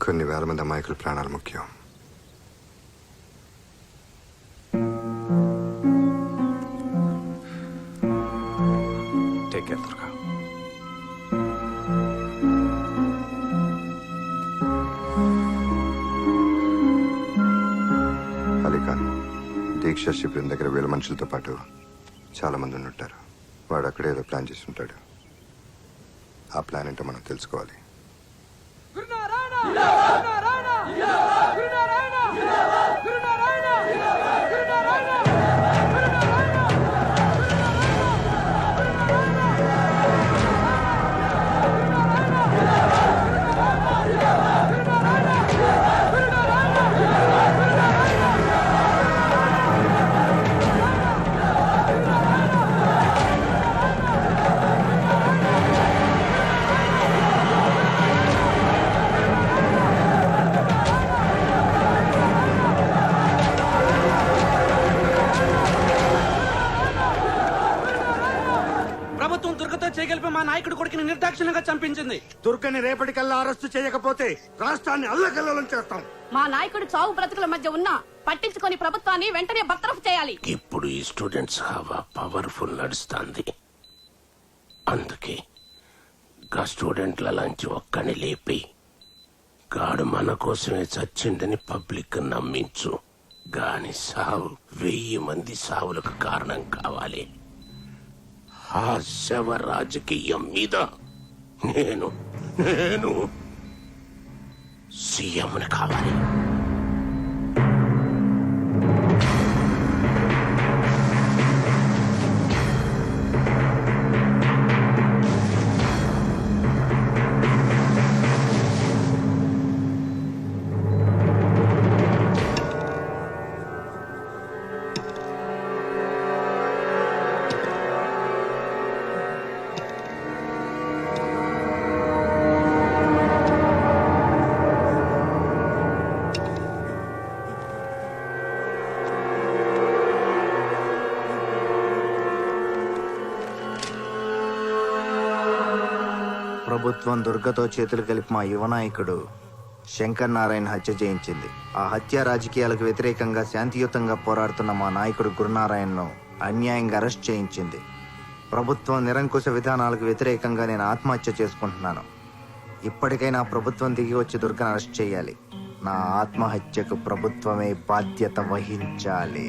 కొన్ని వేల మంది అమాయకుల ప్రాణాలు ముఖ్యం. Take care Durga. అలీఖాన్ దీక్ష శిబిరం దగ్గర 1000 మనుషులతో పాటు చాలా మంది ఉంటారు. వాడు అక్కడే ఏదో ప్లాన్ చేసి ఉంటాడు. ఆ ప్లాన్ ఏంటో మనం తెలుసుకోవాలి. ప్రభుత్వం దుర్గతో చేయగలిపి మా నాయకుడి కొడుకుని నిర్దాక్షిణ్యంగా చంపించింది. దుర్గని రేపటికల్లా అరెస్టు చేయకపోతే రాష్ట్రాన్ని అల్లకల్లోలం చేస్తాం. మా నాయకుడు చావు బ్రతుకుల మధ్య ఉన్నా పట్టించుకొని ప్రభుత్వాన్ని వెంటనే బర్తరఫ్ చేయాలి. ఇప్పుడు ఈ స్టూడెంట్స్ హవా పవర్ఫుల్ నడుస్తుంది. అందుకే గా స్టూడెంట్ల లాంటి ఒక్కని లేపి గాడు మన కోసమే చచ్చిండని పబ్లిక్ నమ్మించు. గాని సావు 1000 మంది సావులకు కారణం కావాలి. ఆ శవ రాజకీయం మీద నేను సీఎంని కావాలి. ప్రభుత్వం దుర్గతో చేతులు కలిపి మా యువ నాయకుడు శంకర్ నారాయణ హత్య చేయించింది. ఆ హత్య రాజకీయాలకు వ్యతిరేకంగా శాంతియుతంగా పోరాడుతున్న మా నాయకుడు గురునారాయణను అన్యాయంగా అరెస్ట్ చేయించింది. ప్రభుత్వం నిరంకుశ విధానాలకు వ్యతిరేకంగా నేను ఆత్మహత్య చేసుకుంటున్నాను. ఇప్పటికైనా ప్రభుత్వం దిగి వచ్చి దుర్గను అరెస్ట్ చేయాలి. నా ఆత్మహత్యకు ప్రభుత్వమే బాధ్యత వహించాలి.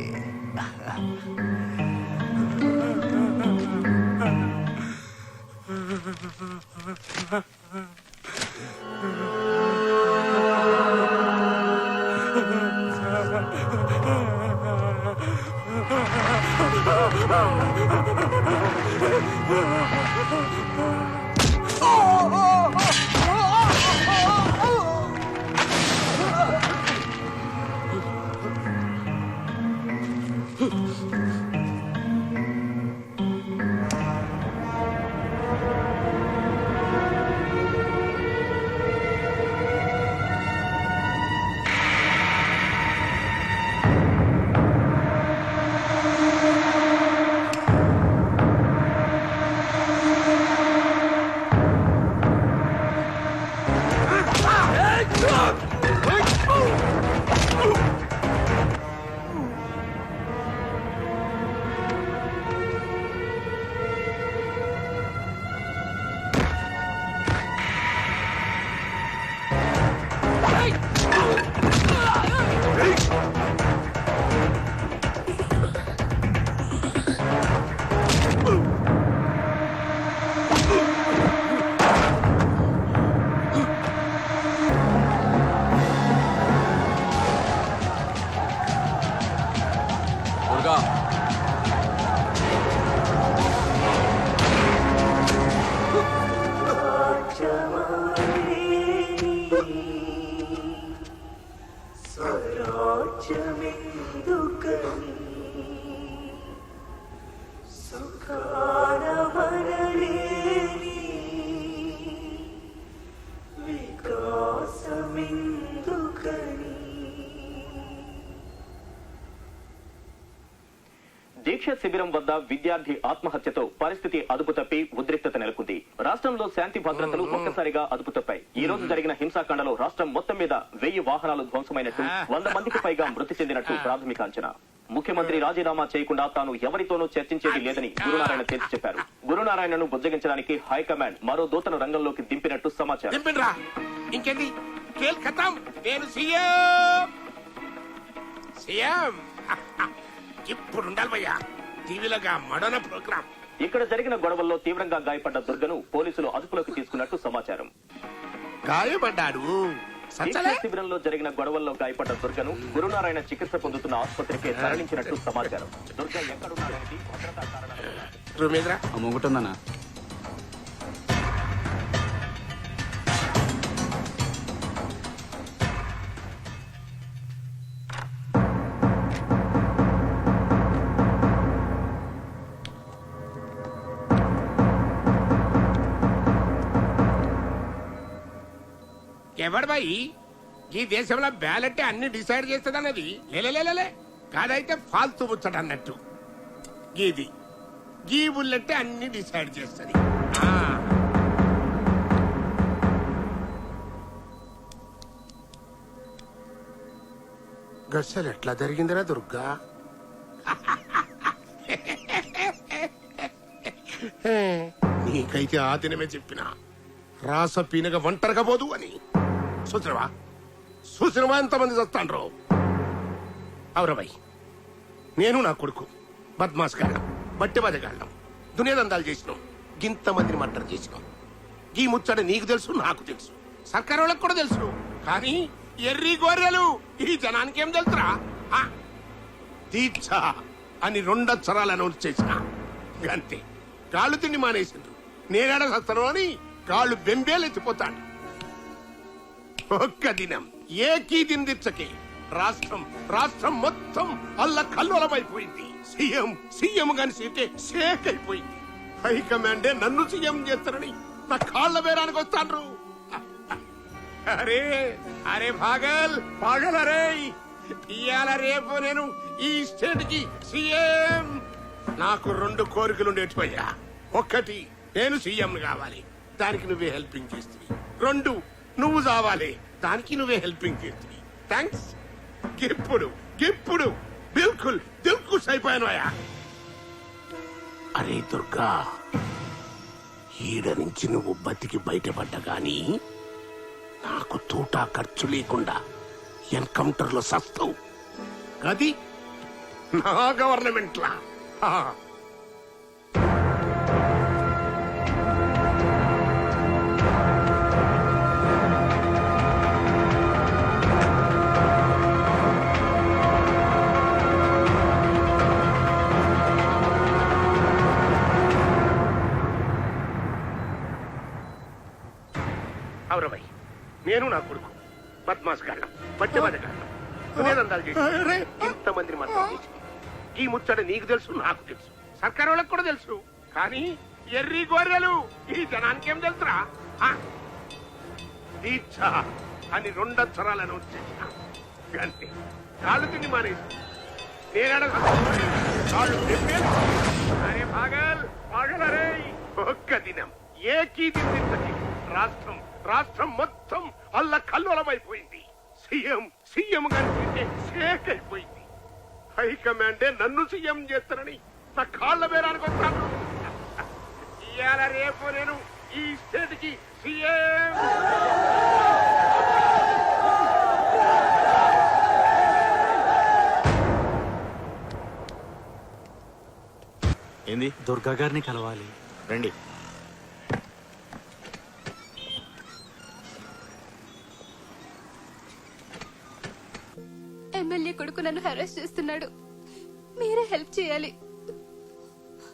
దీక్ష శిబిరం వద్ద విద్యార్థి ఆత్మహత్యతో పరిస్థితి అదుపు తప్పి ఉద్రిక్తత నెలకొంది. రాష్ట్రంలో శాంతి భద్రతలు ఒక్కసారిగా అదుపు తప్పాయి. ఈ రోజు జరిగిన హింసాకాండలో రాష్ట్రం మొత్తం మీద 1000 వాహనాలు ధ్వంసమైనట్టు, 100 మందికి పైగా మృతి చెందినట్టు ప్రాథమిక అంచనా. ముఖ్యమంత్రి రాజీనామా చేయకుండా తాను ఎవరితోనూ చర్చించేది లేదని గురునారాయణ తేల్చి చెప్పారు. గురునారాయణను బుజ్జగించడానికి హైకమాండ్ మరో దూతను రంగంలోకి దింపినట్టు సమాచారం. ఇంకేంది ఖేల్ ఖతం. నేను సీఎం ఇప్పుడు ఉండాలి భయ్యా టీవీలోగా మడన ప్రోగ్రామ్. ఇక్కడ జరిగిన గొడవల్లో తీవ్రంగా గాయపడ్డ దుర్గను పోలీసులు అదుపులోకి తీసుకున్నట్టు సమాచారం. గాయపడ్డాడు. శిబిరంలో జరిగిన గొడవల్లో గాయపడ్డ దుర్గను గురునారాయణ చికిత్స పొందుతున్న ఆసుపత్రికి తరలించినట్టు సమాచారం. దుర్గ ఎక్కడున్నాడనేది భద్రతా కారణాలు. మొగుటుందన్నా ఎవడు బాయి ఈ దేశంలో బ్యాలెట్ అన్ని డిసైడ్ చేస్తుంది అన్నది లేలే కాదైతే ఫాల్తూ ముచ్చట అన్నట్టు. గీది గీ బుల్లెట్ అన్ని డిసైడ్ చేస్తుంది. గసలు ఎట్లా జరిగిందిరా దుర్గా? నీకైతే ఆ దినమే చెప్పినా రాస పీనగా ఒంటరిగా పోదు అని. చూసినవా ఎంతమంది చస్తాండ్రో? అవురబాయ్, నేను నా కొడుకు బద్మాస్ గాళ్ళం, బట్టి బదగాళ్ళం, దునియాదందాలు చేసినాం, గింతమందిని మర్డర్ చేసినాం. ఈ ముచ్చట నీకు తెలుసు, నాకు తెలుసు, సర్కారు వాళ్ళకి కూడా తెలుసు. కానీ ఎర్రి గొర్రెలు ఈ జనానికి ఏం తెలుసురా? దీక్ష అని 2 అక్షరాలు అనౌన్స్ చేసిన అంతే. కాళ్ళు తిండి మానేసిండ్రు. నేనాడ సస్తాను అని కాళ్ళు బెంబేలెత్తిపోతాడు. ఒక్క దినం ఏకీ దిన దీక్షకే రాష్ట్రం మొత్తం అల్ల కల్లోలమైపోయింది. సీఎం గాని సీటే షేక్ అయిపోయింది. హైకమాండే నన్ను సీఎం చేస్తారని నా కాళ్ళ బేరానికి వస్తాండ్రు. అరే పాగల్ అరే, ఇవాళ రేపు నేను ఈ స్టేట్ కి సీఎం. నాకు 2 కోరికలు ఉండేటిపోయా. 1, నేను సీఎం కావాలి, దానికి నువ్వే హెల్పింగ్ చేస్తుంది. 2, నువ్వు చావాలి, దానికి నువ్వే హెల్పింగ్ చేస్తుంది. థ్యాంక్స్. ఇప్పుడు బిల్కుల్ దిల్కుష్ అయిపోయాను. అరే దుర్గా, ఈడ నుంచి నువ్వు బతికి బయటపడ్డా గాని నాకు తూటా ఖర్చు లేకుండా ఎన్కౌంటర్ లో సస్తావు. అది నా గవర్నమెంట్ లా. అవురబాయ్, నేను నా కొడుకు బద్మాస్ గాళ్ళం, బట్టి బదగాళ్ళం, దునియాదందాలు చేసి ఇంతమందిని మర్డర్ చేసి. ఈ ముచ్చట నీకు తెలుసు, నాకు తెలుసు, సర్కారు వాళ్ళకి కూడా తెలుసు. కానీ ఎర్రి గొర్రెలు ఈ జనానికి ఏం తెలుసురా? దీక్ష అని 2 అక్షరాలు అనౌన్స్ చేసిన అంతే. కాళ్ళు తిండి మానేసి నేనాడ కాళ్ళు అరే పాగల్ అరే. ఒక్క దినం ఏకీ దిన దీక్షకే రాష్ట్రం మొత్తం అల్ల కల్లోలమైపోయింది. సీఎం గారి షేక్ అయిపోయింది. హైకమాండే నన్ను సీఎం చేస్తారని నా కాళ్ళ బేరానికి వస్తాను. ఇవాళ రేపు నేను ఈ స్టేట్ కి సీఎం. ఏంది? దుర్గా గారిని కలవాలి. రండి. ఎమ్మెల్యే కొడుకు నన్ను హెరాస్ చేస్తున్నాడు, మీరే హెల్ప్ చేయాలి.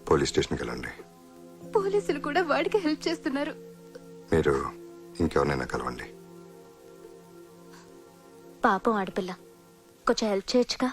పోలీస్ స్టేషన్కి వెళ్ళండి. పోలీసులు కూడా వాడికి హెల్ప్ చేస్తున్నారు. మీరు ఇంకెవరినైనా కలవండి. పాపం ఆడపిల్ల కొంచెం హెల్ప్ చేయొచ్చుగా.